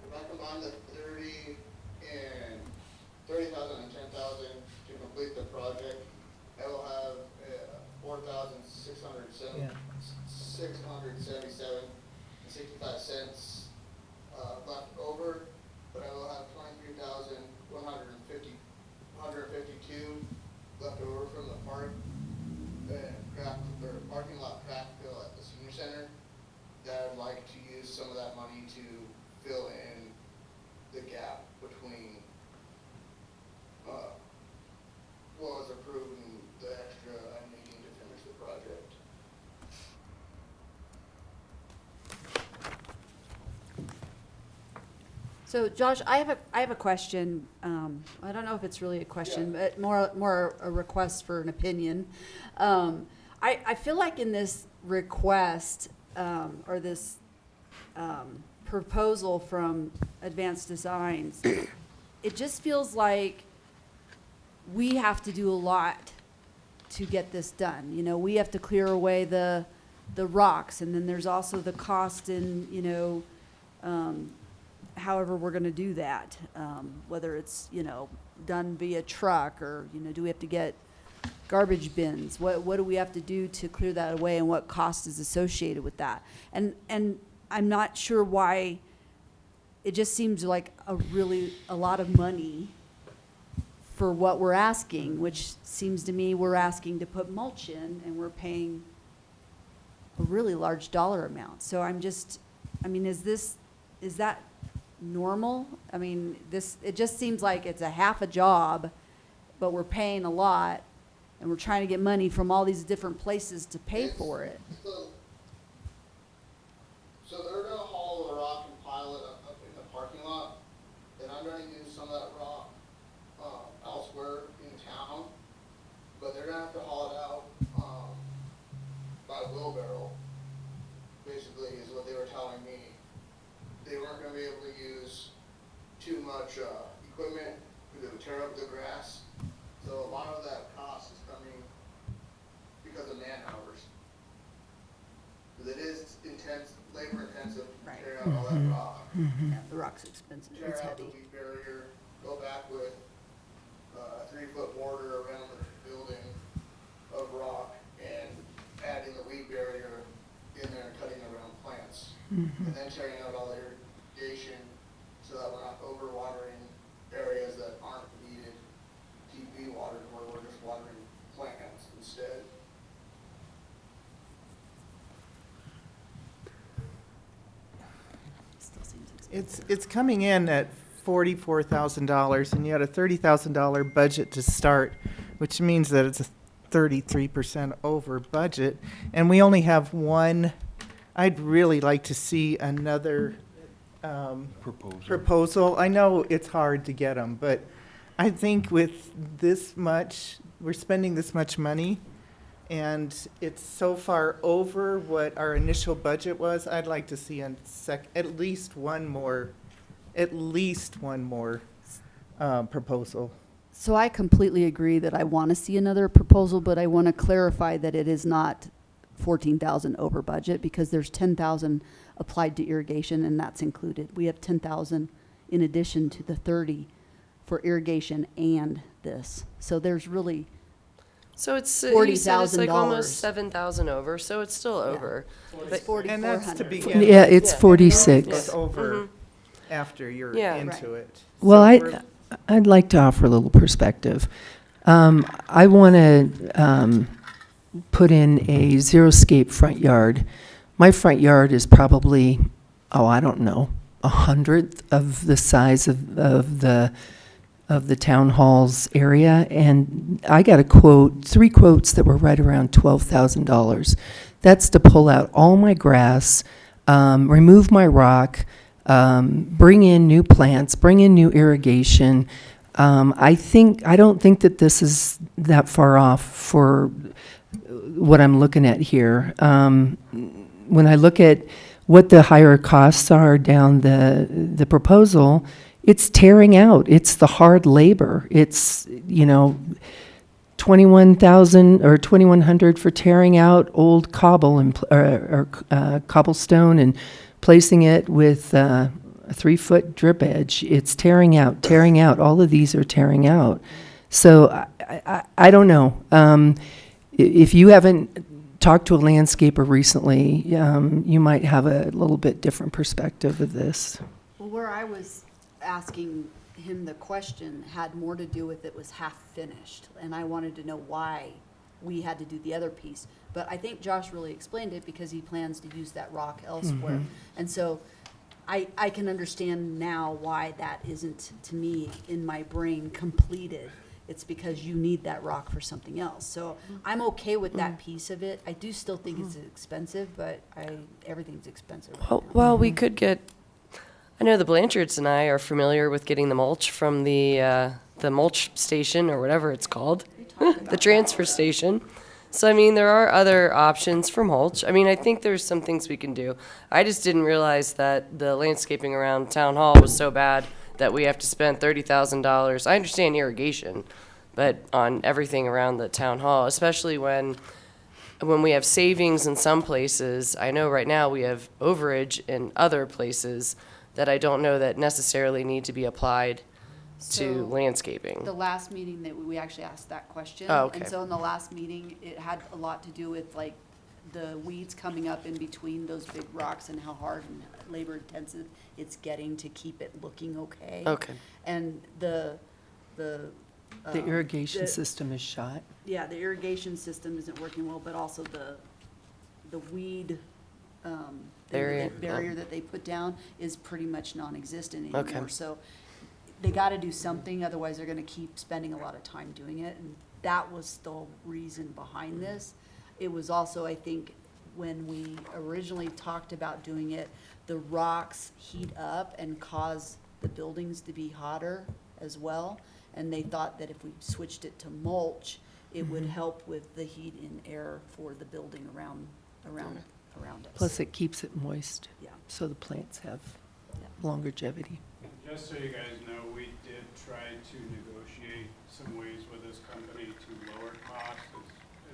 If I combine the 30,000 and 10,000 to complete the project, I will have $4,677.65 left over, but I will have $23,152 left over from the parking lot crack fill at the senior center. That I'd like to use some of that money to fill in the gap between what was approved and the extra I'm needing to finish the project. So Josh, I have a question. I don't know if it's really a question, but more a request for an opinion. I feel like in this request, or this proposal from Advanced Designs, it just feels like we have to do a lot to get this done. You know, we have to clear away the rocks, and then there's also the cost in, you know, however we're gonna do that. Whether it's, you know, done via truck, or, you know, do we have to get garbage bins? What do we have to do to clear that away, and what cost is associated with that? And I'm not sure why, it just seems like a lot of money for what we're asking, which seems to me we're asking to put mulch in, and we're paying a really large dollar amount. So I mean, is that normal? I mean, it just seems like it's a half a job, but we're paying a lot, and we're trying to get money from all these different places to pay for it. So they're gonna haul the rock and pile it up in the parking lot, and I'm gonna use some of that rock elsewhere in town, but they're gonna have to haul it out by wheelbarrow, basically, is what they were telling me. They weren't gonna be able to use too much equipment, because it would tear up the grass. So a lot of that cost is coming because of man hours. Because it is intense, labor intensive, Right. tear out all that rock. Yeah, the rock's expensive, Tear it's out the heavy. weed barrier, go back with a 3-foot border around the building of rock, and adding the weed barrier in there and cutting around plants. And then tearing out all the irrigation so that we're not overwatering areas that aren't needed to be watered, where we're just watering plants instead. Still seems expensive. It's coming in at $44,000, and you had a $30,000 budget to start, which means that it's a 33% over budget, and we only have one. I'd really like to see another proposal. I know it's hard to get them, but I think with this much, we're spending this much money, and it's so far over what our initial budget was. I'd like to see at least one more proposal. So I completely agree that I want to see another proposal, but I want to clarify that it is not 14,000 over budget, because there's 10,000 applied to irrigation, and that's included. We have 10,000 in addition to the 30 for irrigation and this. So there's really, So it's, you said it's like $40,000. almost 7,000 over, so it's still over. it's 4,400. And that's to begin. Yeah, it's Yeah. 46. It's over Mhm. after you're Yeah. into it. Well, So we're- I'd like to offer a little perspective. I want to put in a zero-scape front yard. My front yard is probably, I don't know, 100th of the size of the town hall's area, and I got a quote, 3 quotes that were right around $12,000. That's to pull out all my grass, remove my rock, bring in new plants, bring in new irrigation. I don't think that this is that far off for what I'm looking at here. When I look at what the higher costs are down the proposal, it's tearing out. It's the hard labor. It's, you know, 21,000 or 2,100 for tearing out old cobble and cobblestone and placing it with a 3-foot drip edge. It's tearing out. All of these are tearing out. So I don't know. If you haven't talked to a landscaper recently, you might have a little bit different perspective of this. Well, where I was asking him the question had more to do with it was half finished, and I wanted to know why we had to do the other piece. But I think Josh really explained it, because he plans to use that rock elsewhere. And so I can understand now why that isn't, to me, in my brain, completed. It's because you need that rock for something else. So I'm okay with that piece of it. I do still think it's expensive, but everything's expensive right now. Well, we could get, I know the Blanchards and I are familiar with getting the mulch from the mulch station, or whatever it's called, the transfer station. So, I mean, there are other options for mulch. I mean, I think there's some things we can do. I just didn't realize that the landscaping around Town Hall was so bad that we have to spend $30,000. I understand irrigation, but on everything around the Town Hall, especially when we have savings in some places. I know right now we have overage in other places that I don't know that necessarily need to be applied to So, landscaping. The last meeting that we actually asked that question. Oh, okay. And so in the last meeting, it had a lot to do with like the weeds coming up in between those big rocks and how hard and labor intensive it's getting to keep it looking okay. Okay. And the irrigation system is shot. Yeah, the irrigation system isn't working well, but also the weed, Barrier, barrier that they put down is pretty much non-existent anymore. Okay. So they gotta do something, otherwise they're gonna keep spending a lot of time doing it, and that was the reason behind this. It was also, I think, when we originally talked about doing it, the rocks heat up and cause the buildings to be hotter as well. And they thought that if we switched it to mulch, it would help with the heat and air for the building around us. Plus, it keeps it moist. Yeah. So the plants have longevity. Just so you guys know, we did try to negotiate some ways with this company to lower costs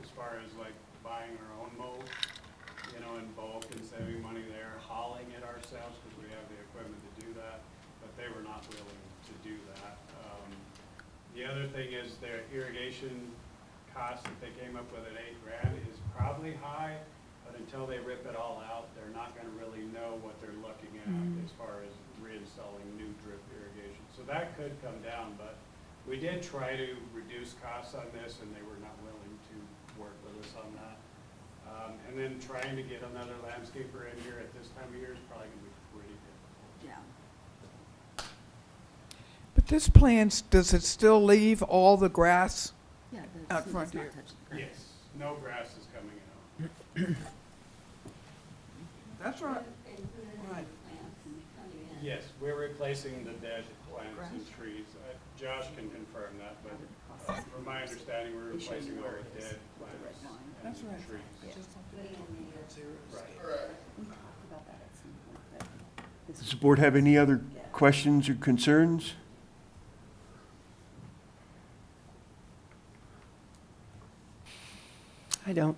as far as like buying our own mold, you know, in bulk and saving money there, hauling it ourselves because we have the equipment to do that, but they were not willing to do that. The other thing is their irrigation cost that they came up with at $8,000 is probably high, but until they rip it all out, they're not gonna really know what they're looking at as far as reinstalling new drip irrigation. So that could come down, but we did try to reduce costs on this and they were not willing to work with us on that. And then trying to get another landscaper in here at this time of year is probably gonna be pretty difficult. Yeah. But this plan, does it still leave all the grass Yeah, out front here? Yes, no grass is coming out. That's right. Right. Yes, we're replacing the dead plants and trees. Josh can confirm that, but from my understanding, we're replacing all the dead plants and That's right. trees. Does the board have any other questions or concerns? I don't.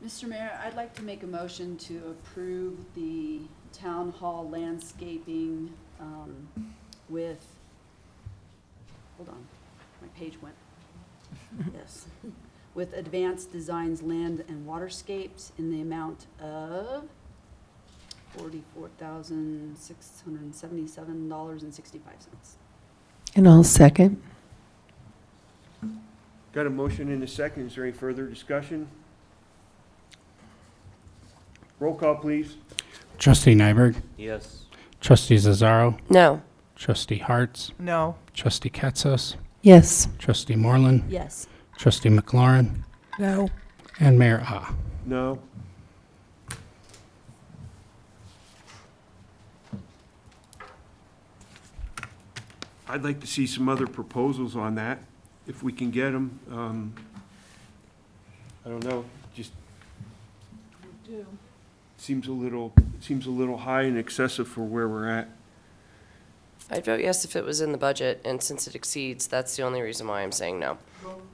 Mr. Mayor, I'd like to make a motion to approve the town hall landscaping with, hold on, my page went, yes, with Advanced Designs Land and Waterscapes in the amount of $44,677.65. And I'll second. Got a motion and a second. Is there any further discussion? Roll call, please. Trustee Nyberg, Yes. Trustee Zazzaro, No. Trustee Hartz, No. Trustee Ketsos, Yes. Trustee Moreland, Yes. Trustee McLaurin, No. and Mayor Ah. No. I'd like to see some other proposals on that, if we can get them. I don't know, just seems a little high and excessive for where we're at. I'd vote yes if it was in the budget, and since it exceeds, that's the only reason why I'm saying no.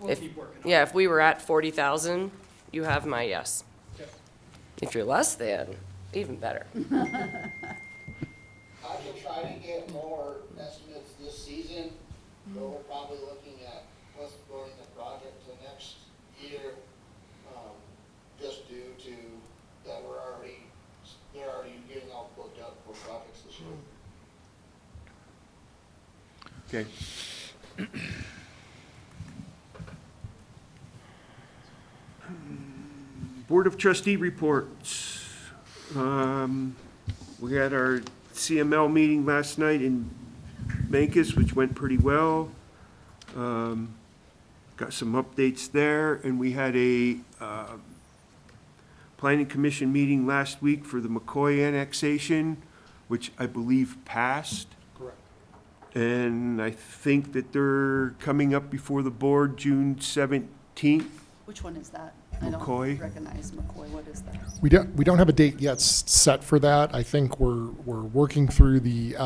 We'll keep working on it. Yeah, if we were at 40,000, you have my yes. If you're less than, even better. I can try to get more estimates this season, but we're probably looking at postponing the project to next year, just due to that they're already getting all booked up for projects this year. Okay. Board of Trustee reports. We had our CML meeting last night in Mancus, which went pretty well. Got some updates there, and we had a Planning Commission meeting last week for the McCoy annexation, which I believe passed. Correct. And I think that they're coming up before the board June 17th. Which one is that? McCoy. I don't recognize McCoy. What is that? We don't have a date yet set for that. I think we're working through the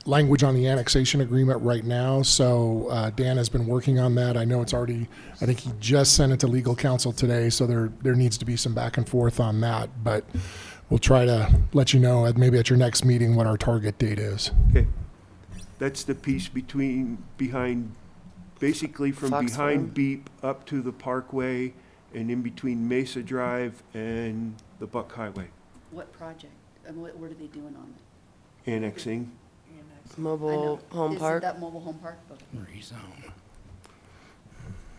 language on the annexation agreement right now. So Dan has been working on that. I know it's already. I think he just sent it to legal counsel today. So there needs to be some back and forth on that. But we'll try to let you know maybe at your next meeting what our target date is. Okay. That's the piece behind, basically from Fox behind Farm. Beep up to the Parkway and in between Mesa Drive and the Buck Highway. What project? And what are they doing on it? Annexing. I Mobile know. home Is park. it that mobile home park? Okay.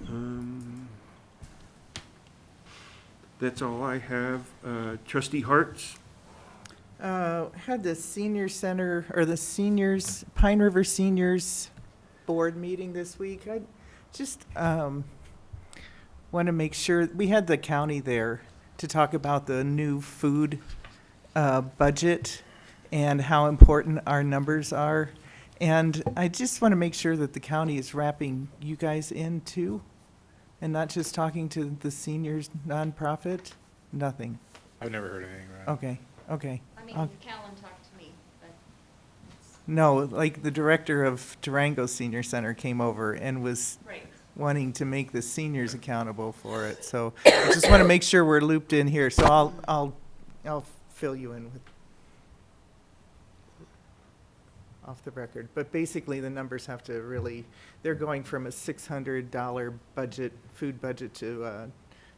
Rezone. That's all I have. Trustee Harts? Had the senior center, or the seniors, Pine River Seniors Board meeting this week. I just want to make sure, we had the county there to talk about the new food budget and how important our numbers are. And I just want to make sure that the county is wrapping you guys in too, and not just talking to the seniors nonprofit. Nothing. I've never heard anything about it. Okay. I mean, Callan talked to me, but No, like the director of Durango Senior Center came over and was wanting to make the seniors accountable for it. So I just want to make sure we're looped in here. So I'll fill you in with off the record. But basically, the numbers have to really, they're going from a $600 budget, food budget, to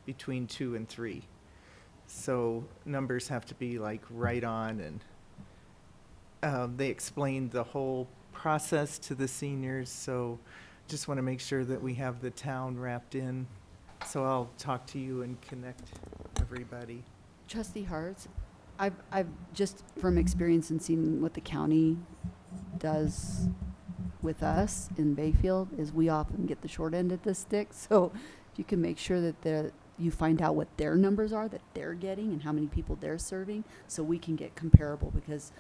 between 2 and 3. So numbers have to be like right on, and they explained the whole process to the seniors, so just want to make sure that we have the town wrapped in. So I'll talk to you and connect everybody. Trustee Harts, I've just from experience and seeing what the county does with us in Bayfield is we often get the short end of the stick. So if you can make sure that you find out what their numbers are that they're getting and how many people they're serving, so we can get comparable, because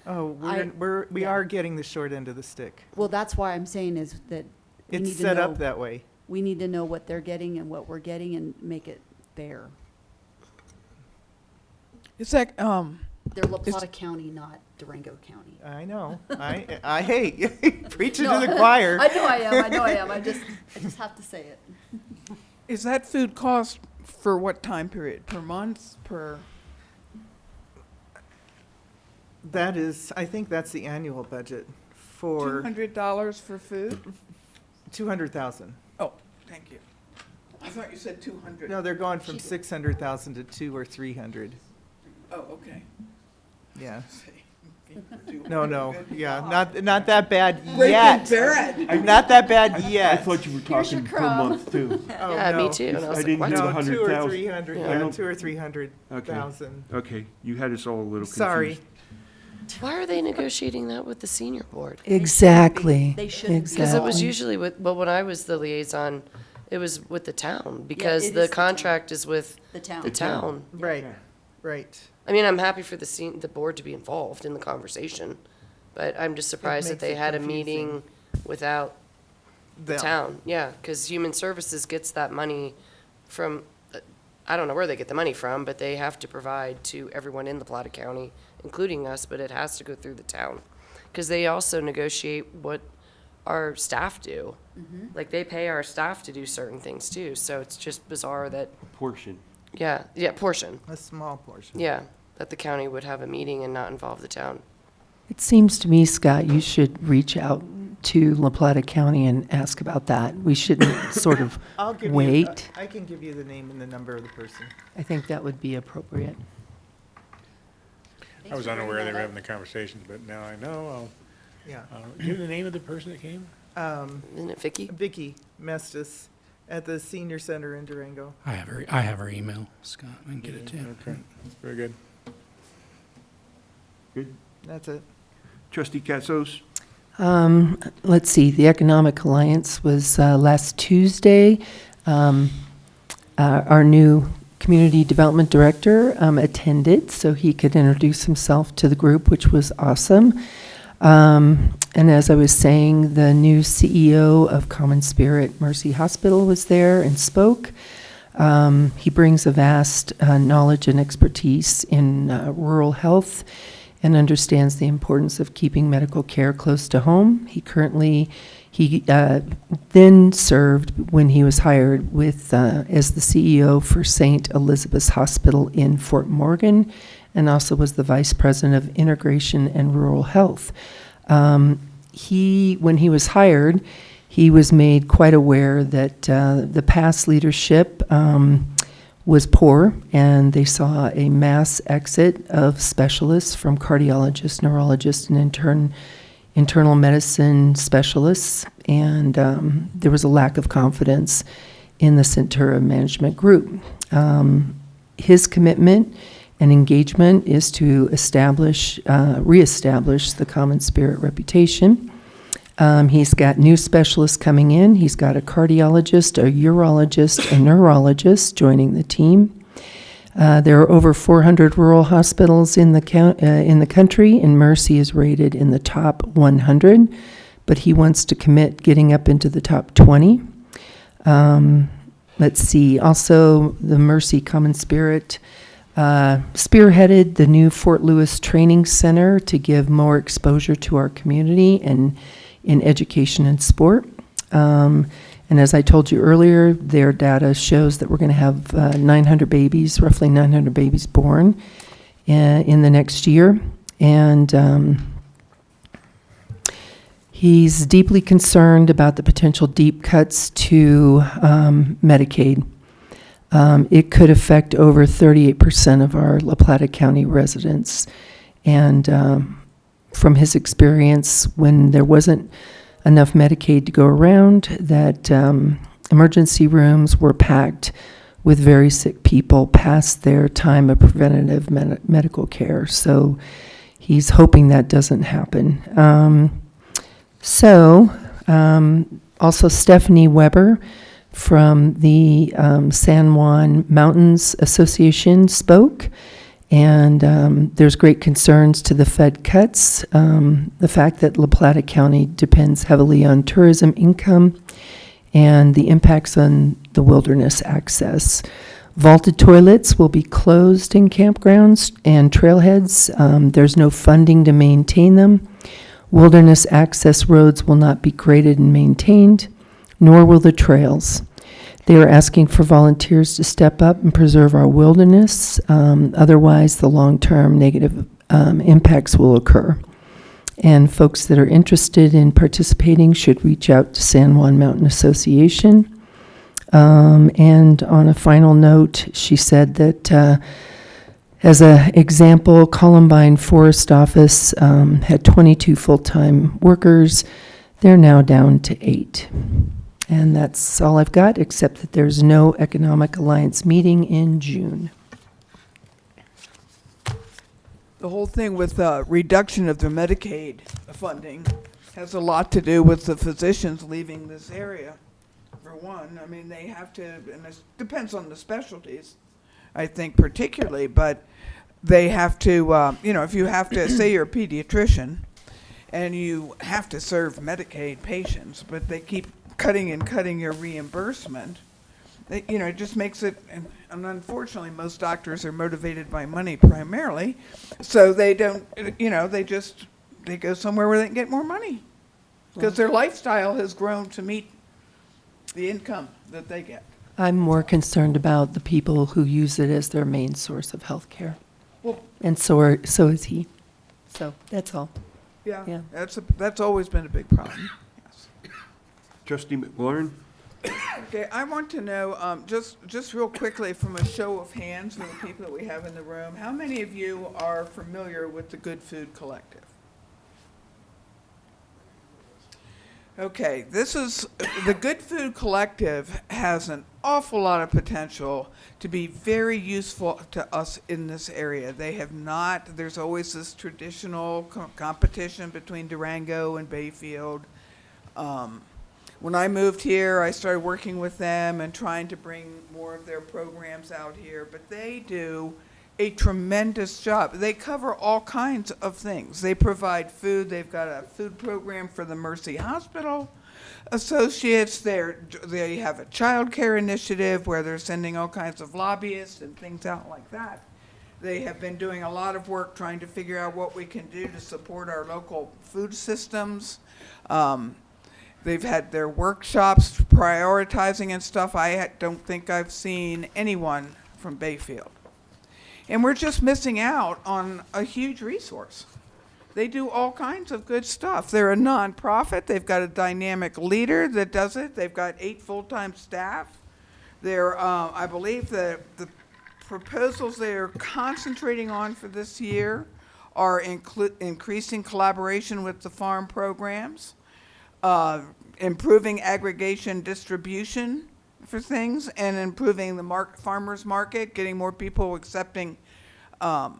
We are getting the short end of the stick. well, that's why I'm saying is that we It's need to set know, up that way. we need to know what they're getting and what we're getting and make it fair. It's like, They're La Plata County, not Durango County. I know. I hate preaching to the choir. I know I am. I just have to say it. is that food cost for what time period? Per month, per? That is, I think that's the annual budget for $200 for food? 200,000. Oh, thank you. I thought you said 200. No, they're going from 600,000 to 200 or 300. Oh, okay. Yeah. See. No, yeah, not that bad Breaking yet. bad. Not that bad I yet. thought you were Here's your talking per crumb. month too. Oh, Yeah, no. me too. And I was I didn't like, know what? No, 2 or 100,000. 300, I yeah, don't- 2 or 300,000. Okay, you had us all a little confused. Sorry. Why are they negotiating that with the senior board? Exactly. They shouldn't be. Because it was Exactly. usually with, well, when I was the liaison, it was with the town, because it is the the town. contract is with The town. the town. Right, right. I mean, I'm happy for the board to be involved in the conversation, but I'm just surprised that makes they it had a confusing. meeting without the Them. town. Yeah, because Human Services gets that money from, I don't know where they get the money from, but they have to provide to everyone in La Plata County, including us, but it has to go through the town. Because they also negotiate what our staff do. Like, they pay our staff to do certain things too, so it's just bizarre that, Portion. yeah, portion. A small portion. Yeah, that the county would have a meeting and not involve the town. It seems to me, Scott, you should reach out to La Plata County and ask about that. We shouldn't sort of I'll give wait. I can give you the name and the number of the person. I think that would be appropriate. I was unaware they were having the conversations, but now I know. Yeah. Do you know the name of the person that came? Isn't it Vicky? Vicky Mestis at the senior center in Durango. I have her email, Scott. I can get it to you. Okay, very good. Good. That's it. Trustee Katsos? Let's see, the Economic Alliance was last Tuesday. Our new Community Development Director attended, so he could introduce himself to the group, which was awesome. And And as I was saying, the new CEO of Common Spirit Mercy Hospital was there and spoke. He brings a vast knowledge and expertise in rural health and understands the importance of keeping medical care close to home. He then served, when he was hired, with as the CEO for St. Elizabeth's Hospital in Fort Morgan, and also was the Vice President of Integration and Rural Health. When he was hired, he was made quite aware that the past leadership was poor, and they saw a mass exit of specialists from cardiologists, neurologists, and internal medicine specialists, and there was a lack of confidence in the Centura management group. His commitment and engagement is to reestablish the Common Spirit reputation. He's got new specialists coming in. He's got a cardiologist, a urologist, a neurologist joining the team. There are over 400 rural hospitals in the country, and Mercy is rated in the top 100, but he wants to commit getting up into the top 20. Let's see. Also, the Mercy Common Spirit spearheaded the new Fort Lewis Training Center to give more exposure to our community and in education and sport. And as I told you earlier, their data shows that we're going to have 900 babies, roughly 900 babies born in the next year. And he's deeply concerned about the potential deep cuts to Medicaid. It could affect over 38% of our La Plata County residents. And from his experience, when there wasn't enough Medicaid to go around, that emergency rooms were packed with very sick people past their time of preventative medical care. So he's hoping that doesn't happen. Also Stephanie Weber from the San Juan Mountains Association spoke. And there's great concerns to the Fed cuts, the fact that La Plata County depends heavily on tourism income, and the impacts on the wilderness access. Vaulted toilets will be closed in campgrounds and trailheads. There's no funding to maintain them. Wilderness access roads will not be graded and maintained, nor will the trails. They are asking for volunteers to step up and preserve our wilderness. Otherwise, the long-term negative impacts will occur. And folks that are interested in participating should reach out to San Juan Mountain Association. And on a final note, she said that as an example, Columbine Forest Office had 22 full-time workers. They're now down to 8. And that's all I've got, except that there's no Economic Alliance meeting in June. The whole thing with reduction of the Medicaid funding has a lot to do with the physicians leaving this area, for one. I mean, they have to, and it depends on the specialties, I think particularly, but they have to, if you have to, say you're a pediatrician, and you have to serve Medicaid patients, but they keep cutting your reimbursement, it just makes it, and unfortunately, most doctors are motivated by money primarily, so they don't, they go somewhere where they can get more money, because their lifestyle has grown to meet the income that they get. I'm more concerned about the people who use it as their main source of health care. Well, and so is he. So that's all. Yeah. That's always been a big problem. Trustee McLaurin? Okay, I want to know, just real quickly, from a show of hands from the people that we have in the room, how many of you are familiar with the Good Food Collective? Okay, the Good Food Collective has an awful lot of potential to be very useful to us in this area. There's always this traditional competition between Durango and Bayfield. When I moved here, I started working with them and trying to bring more of their programs out here, but they do a tremendous job. They cover all kinds of things. They provide food. They've got a food program for the Mercy Hospital Associates. They have a child care initiative where they're sending all kinds of lobbyists and things out like that. They have been doing a lot of work trying to figure out what we can do to support our local food systems. They've had their workshops prioritizing and stuff. Don't think I've seen anyone from Bayfield. And we're just missing out on a huge resource. They do all kinds of good stuff. They're a nonprofit. They've got a dynamic leader that does it. They've got 8 full-time staff. I believe the proposals they're concentrating on for this year are increasing collaboration with the farm programs, improving aggregation distribution for things, and improving the farmers market, getting more people accepting, what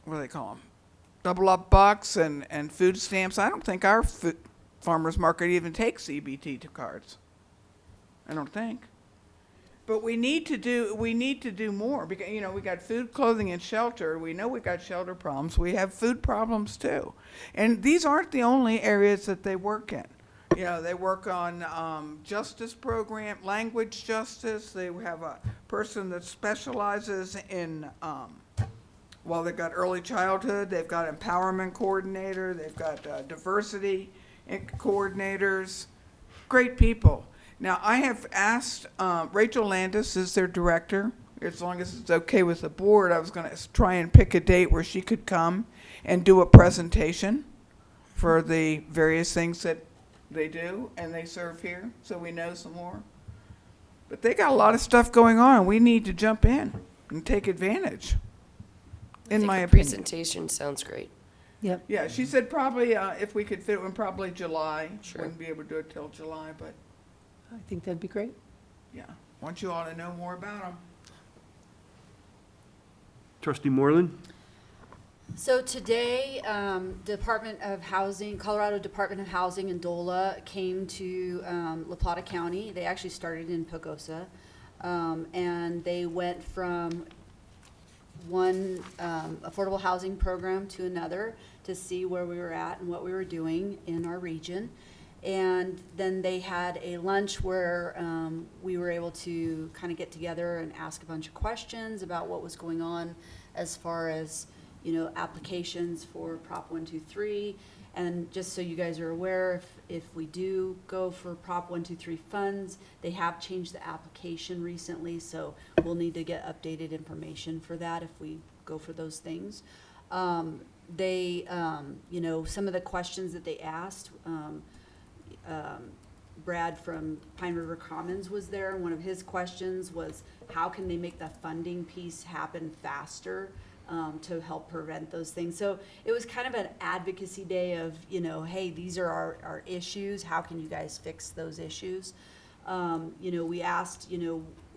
do they call them, double up bucks and food stamps. I don't think our farmers market even takes EBT to cards. I don't think. But we need to do more because, we got food, clothing, and shelter. We know we got shelter problems. We have food problems too. And these aren't the only areas that they work in. They work on justice program, language justice. They have a person that specializes in, they've got early childhood. They've got empowerment coordinator. They've got diversity coordinators. Great people. Now, I have asked, Rachel Landis is their director. As long as it's okay with the board, I was going to try and pick a date where she could come and do a presentation for the various things that they do and they serve here, so we know some more. But they got a lot of stuff going on. We need to jump in and take advantage, in my opinion. Presentation sounds great. Yep. Yeah, she said probably, if we could fit it in probably July. Sure. Wouldn't be able to do it till July, but I think that'd be great. yeah, want you all to know more about them. Trustee Moreland? So today, Department of Housing, Colorado Department of Housing and DOLA came to La Plata County. They actually started in Pocosa, and they went from one affordable housing program to another to see where we were at and what we were doing in our region. And then they had a lunch where we were able to kind of get together and ask a bunch of questions about what was going on as far as, applications for Prop 123. And just so you guys are aware, if we do go for Prop 123 funds, they have changed the application recently, so we'll need to get updated information for that if we go for those things. Some of the questions that they asked, Brad from Pine River Commons was there, and one of his questions was, how can they make the funding piece happen faster to help prevent those things? So it was kind of an advocacy day of, hey, these are our issues. How can you guys fix those issues? We asked,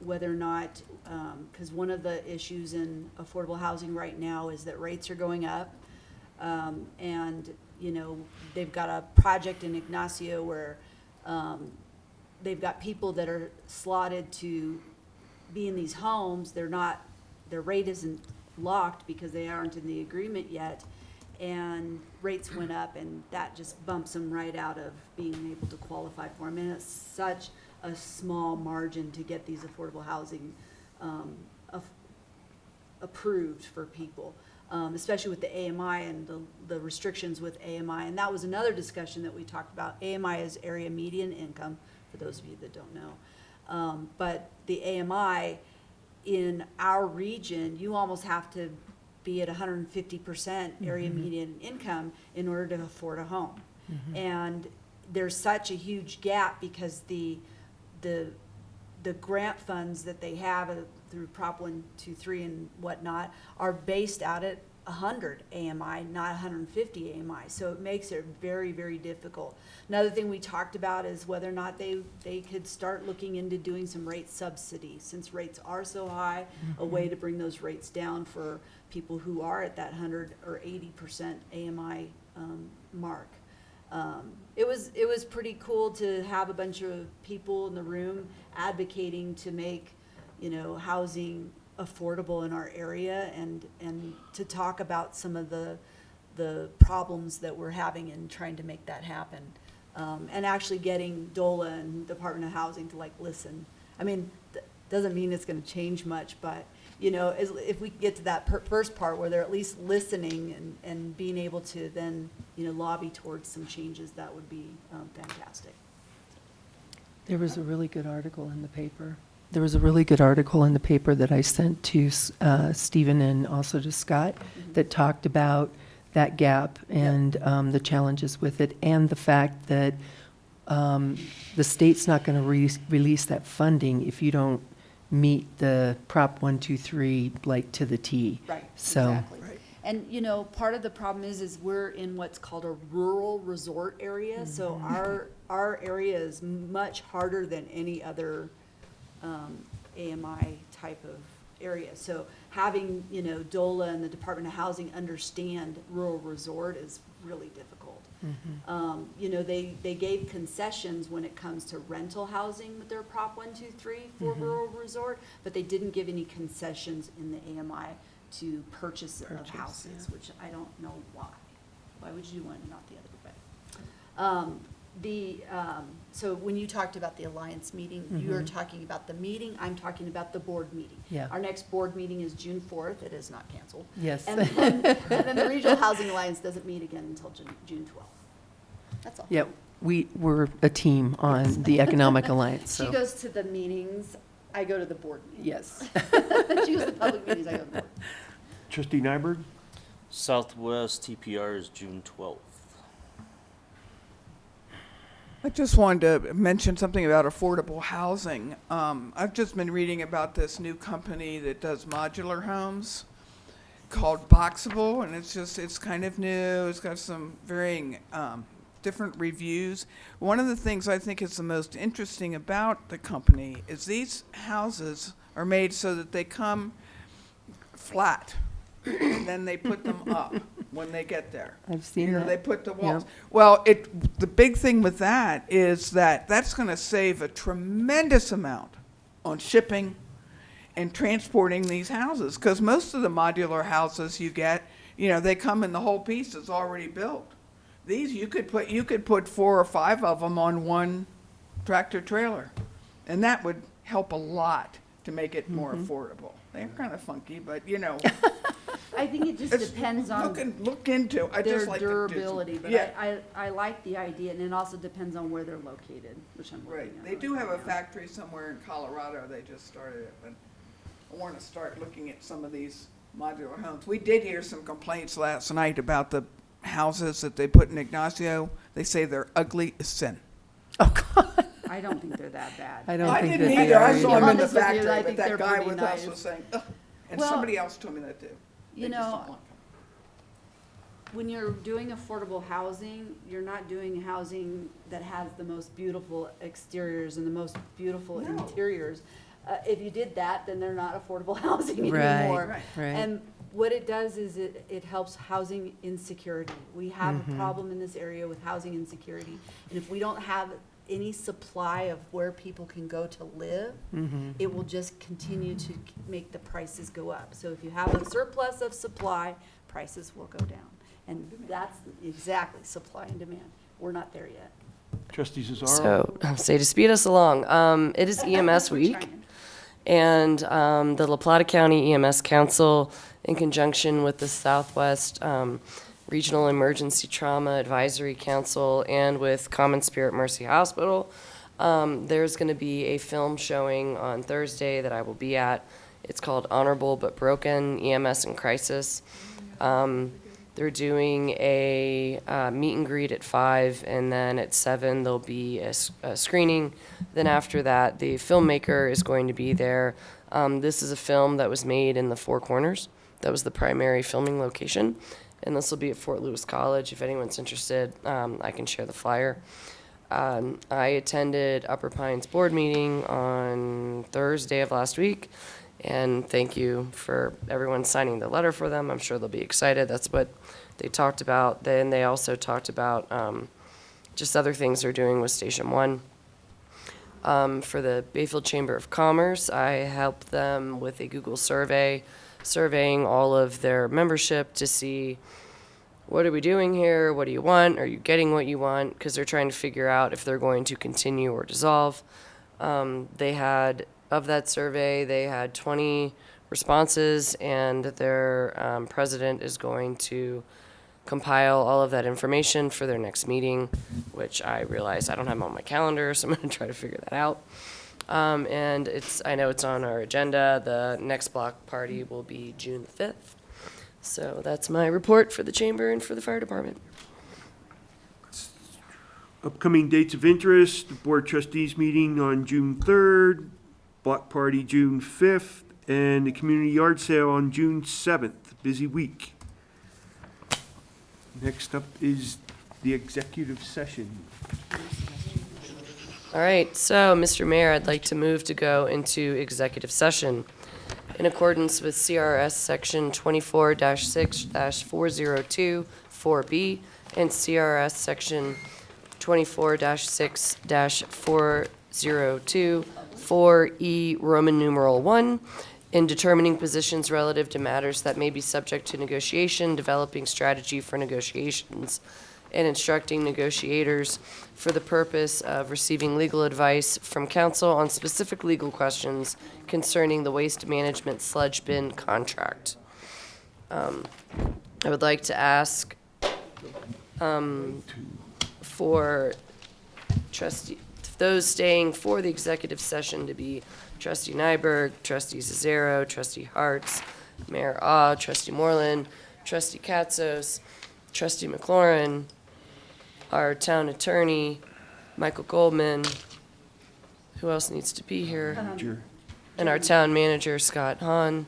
whether or not, because one of the issues in affordable housing right now is that rates are going up. And they've got a project in Ignacio where they've got people that are slotted to be in these homes. Their rate isn't locked because they aren't in the agreement yet, and rates went up, and that just bumps them right out of being able to qualify for them. And it's such a small margin to get these affordable housing approved for people. Especially with the AMI and the restrictions with AMI. And that was another discussion that we talked about. AMI is area median income, for those of you that don't know. But the AMI in our region, you almost have to be at 150% area median income in order to afford a home. And there's such a huge gap because the grant funds that they have through Prop 123 and whatnot are based out at 100 AMI, not 150 AMI. So it makes it very, very difficult. Another thing we talked about is whether or not they could start looking into doing some rate subsidies. Since rates are so high, a way to bring those rates down for people who are at that 100 or 80% AMI mark. It was pretty cool to have a bunch of people in the room advocating to make, housing affordable in our area and to talk about some of the problems that we're having in trying to make that happen. And actually getting DOLA and Department of Housing to like listen. I mean, doesn't mean it's gonna change much, but, you know, if we get to that first part where they're at least listening and being able to then, you know, lobby towards some changes, that would be fantastic. There was a really good article in the paper. There was a really good article in the paper that I sent to Stephen and also to Scott that talked about that gap and the challenges with it, and the fact that the state's not going to release that funding if you don't meet the Prop 123 like to the T. Right, So, exactly. And, you know, part of the problem is we're in what's called a rural resort area, so our area is much harder than any other AMI type of area. So having, you know, DOLA and the Department of Housing understand rural resort is really difficult. You know, they gave concessions when it comes to rental housing with their Prop 123 for rural resort, but they didn't give any concessions in the AMI to purchase of houses, which I don't know why. Why would you do one and not the other way? So when you talked about the Alliance meeting, you were talking about the meeting, I'm talking about the board meeting. Yeah. Our next board meeting is June 4th, it is not canceled. Yes. And then the Regional Housing Alliance doesn't meet again until June 12th. That's all. yeah, we're a team on the Economic Alliance, so. She goes to the meetings, I go to the board meetings. Yes. She goes to the public meetings, I go to the board. Trustee Nyberg? Southwest TPR is June 12th. I just wanted to mention something about affordable housing. I've just been reading about this new company that does modular homes called Boxable, and it's kind of new. It's got some varying different reviews. One of the things I think is the most interesting about the company is these houses are made so that they come flat, and then they put them up when they get there. I've seen You know, that. they put the walls. Yep. Well, the big thing with that is that that's going to save a tremendous amount on shipping and transporting these houses, because most of the modular houses you get, you know, they come in the whole piece is already built. These you could put 4 or 5 of them on one tractor trailer, and that would help a lot to make it more affordable. They're kind of funky, but you know. I think it just depends on Look into. I their just like durability, to do but yeah. I like the idea, and it also depends on where they're located, which I'm looking Right. at. They do have a factory somewhere in Colorado. They just started it, but I want to start looking at some of these modular homes. We did hear some complaints last night about the houses that they put in Ignacio. They say they're ugly as sin. Oh, God. I don't think they're that bad. I don't I think didn't that they either. are I saw them in the Honest with you, factory, I but think that they're guy pretty with us nice. was saying, ugh. And Well, somebody else told me that too. They You just know, don't like 'em. when you're doing affordable housing, you're not doing housing that has the most beautiful exteriors and the most beautiful interiors. If you did that, then they're not affordable housing Right, anymore. right. And what it does is it helps housing insecurity. We have a problem in this area with housing insecurity. And if we don't have any supply of where people can go to live, it will just continue to make the prices go up. So if you have a surplus of supply, prices will go down. And that's exactly supply and demand. We're not there yet. Trustee Cesaro? So, say to speed us along, it is EMS We're week, trying. and the La Plata County EMS Council, in conjunction with the Southwest Regional Emergency Trauma Advisory Council and with Common Spirit Mercy Hospital, there's going to be a film showing on Thursday that I will be at. It's called Honorable But Broken, EMS in Crisis. They're doing a meet and greet at 5, and then at 7 there'll be a screening. Then after that, the filmmaker is going to be there. This is a film that was made in the Four Corners. That was the primary filming location. And this will be at Fort Lewis College. If anyone's interested, I can share the flyer. I attended Upper Pines board meeting on Thursday of last week. And thank you for everyone signing the letter for them. I'm sure they'll be excited. That's what they talked about. Then they also talked about just other things they're doing with Station 1. For the Bayfield Chamber of Commerce, I helped them with a Google survey, surveying all of their membership to see, what are we doing here? What do you want? Are you getting what you want? Because they're trying to figure out if they're going to continue or dissolve. They had, of that survey, they had 20 responses, and their president is going to compile all of that information for their next meeting, which I realize I don't have on my calendar, so I'm going to try to figure that out. And I know it's on our agenda. The next block party will be June 5th. So that's my report for the chamber and for the fire department. Upcoming dates of interest, the Board of Trustees meeting on June 3rd, block party June 5th, and the community yard sale on June 7th. Busy week. Next up is the executive session. All right, so Mr. Mayor, I'd like to move to go into executive session. In accordance with CRS Section 24-6-402 4B and CRS Section 24-6-402 4E Roman numeral 1, in determining positions relative to matters that may be subject to negotiation, developing strategy for negotiations, and instructing negotiators for the purpose of receiving legal advice from counsel on specific legal questions concerning the waste management sludge bin contract. I would like to ask for those staying for the executive session to be Trustee Nyberg, Trustee Zazaro, Trustee Hartz, Mayor Ah, Trustee Moreland, Trustee Katzos, Trustee McLaurin, our town attorney, Michael Goldman. Who else needs to be here? And our town manager, Scott Hahn.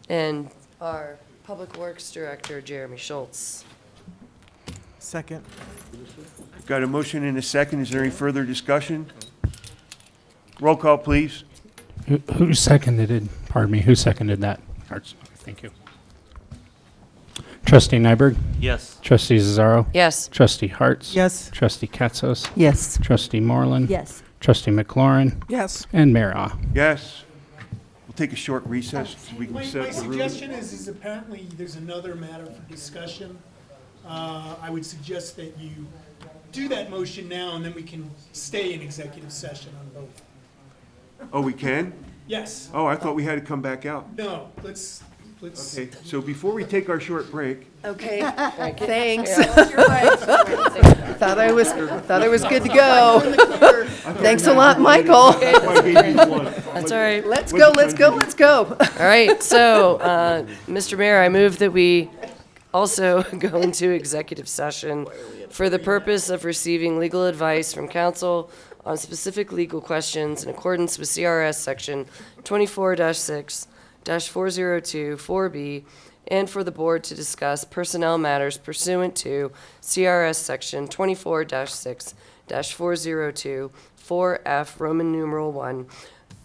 And our Public Works Director, Jeremy Schultz. Second. Got a motion and a second. Is there any further discussion? Roll call, please. Who seconded it? Pardon me, who seconded that? Arts. Thank you. Trustee Nyberg? Yes. Trustee Zazaro? Yes. Trustee Hartz? Yes. Trustee Katzos? Yes. Trustee Moreland? Yes. Trustee McLaurin? Yes. And Mayor Ah. Yes. We'll take a short recess so we can My set the room. suggestion is apparently there's another matter for discussion. I would suggest that you do that motion now, and then we can stay in executive session on both. Oh, we can? Yes. Oh, I thought we had to come back out. No, let's. Okay, so before we take our short break, Okay, thanks. Yeah. Thought I was good to go. Thanks a lot, Michael. That's all right. Let's go. All right, so, Mr. Mayor, I move that we also go into executive session for the purpose of receiving legal advice from counsel on specific legal questions in accordance with CRS Section 24-6-402 4B, and for the board to discuss personnel matters pursuant to CRS Section 24-6-402 4F Roman numeral 1,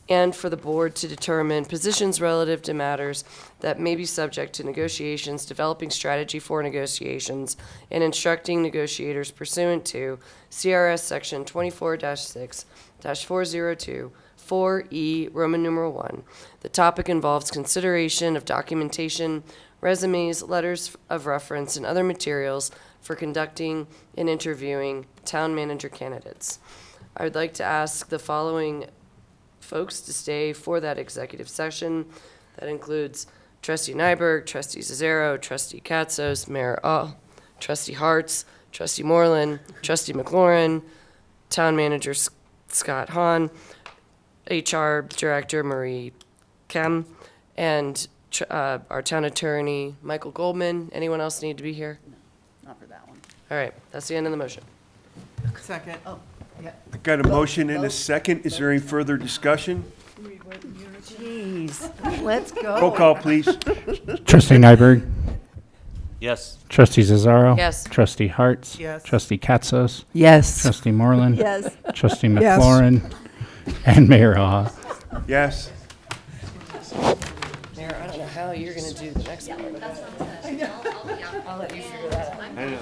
and for the board to determine positions relative to matters that may be subject to negotiations, developing strategy for negotiations, and instructing negotiators pursuant to CRS Section 24-6-402 4E Roman numeral 1. The topic involves consideration of documentation, resumes, letters of reference, and other materials for conducting and interviewing town manager candidates. I would like to ask the following folks to stay for that executive session. That includes Trustee Nyberg, Trustee Zazaro, Trustee Katzos, Mayor Ah, Trustee Hartz, Trustee Moreland, Trustee McLaurin, Town Manager Scott Hahn, HR Director Marie Kem, and our Town Attorney Michael Goldman. Anyone else need to be here? Not for that one. All right, that's the end of the motion. Second. Oh, yeah. I got a motion and a second. Is there any further discussion? Jeez, let's go. Roll call, please. Trustee Nyberg? Yes. Trustee Zazaro? Yes. Trustee Hartz? Yes. Trustee Katzos? Yes. Trustee Moreland? Yes. Trustee Yes. McLaurin? And Mayor Ah. Yes. Mayor, I don't know how you're going to do the next part of it. I'll let you figure that out. I know.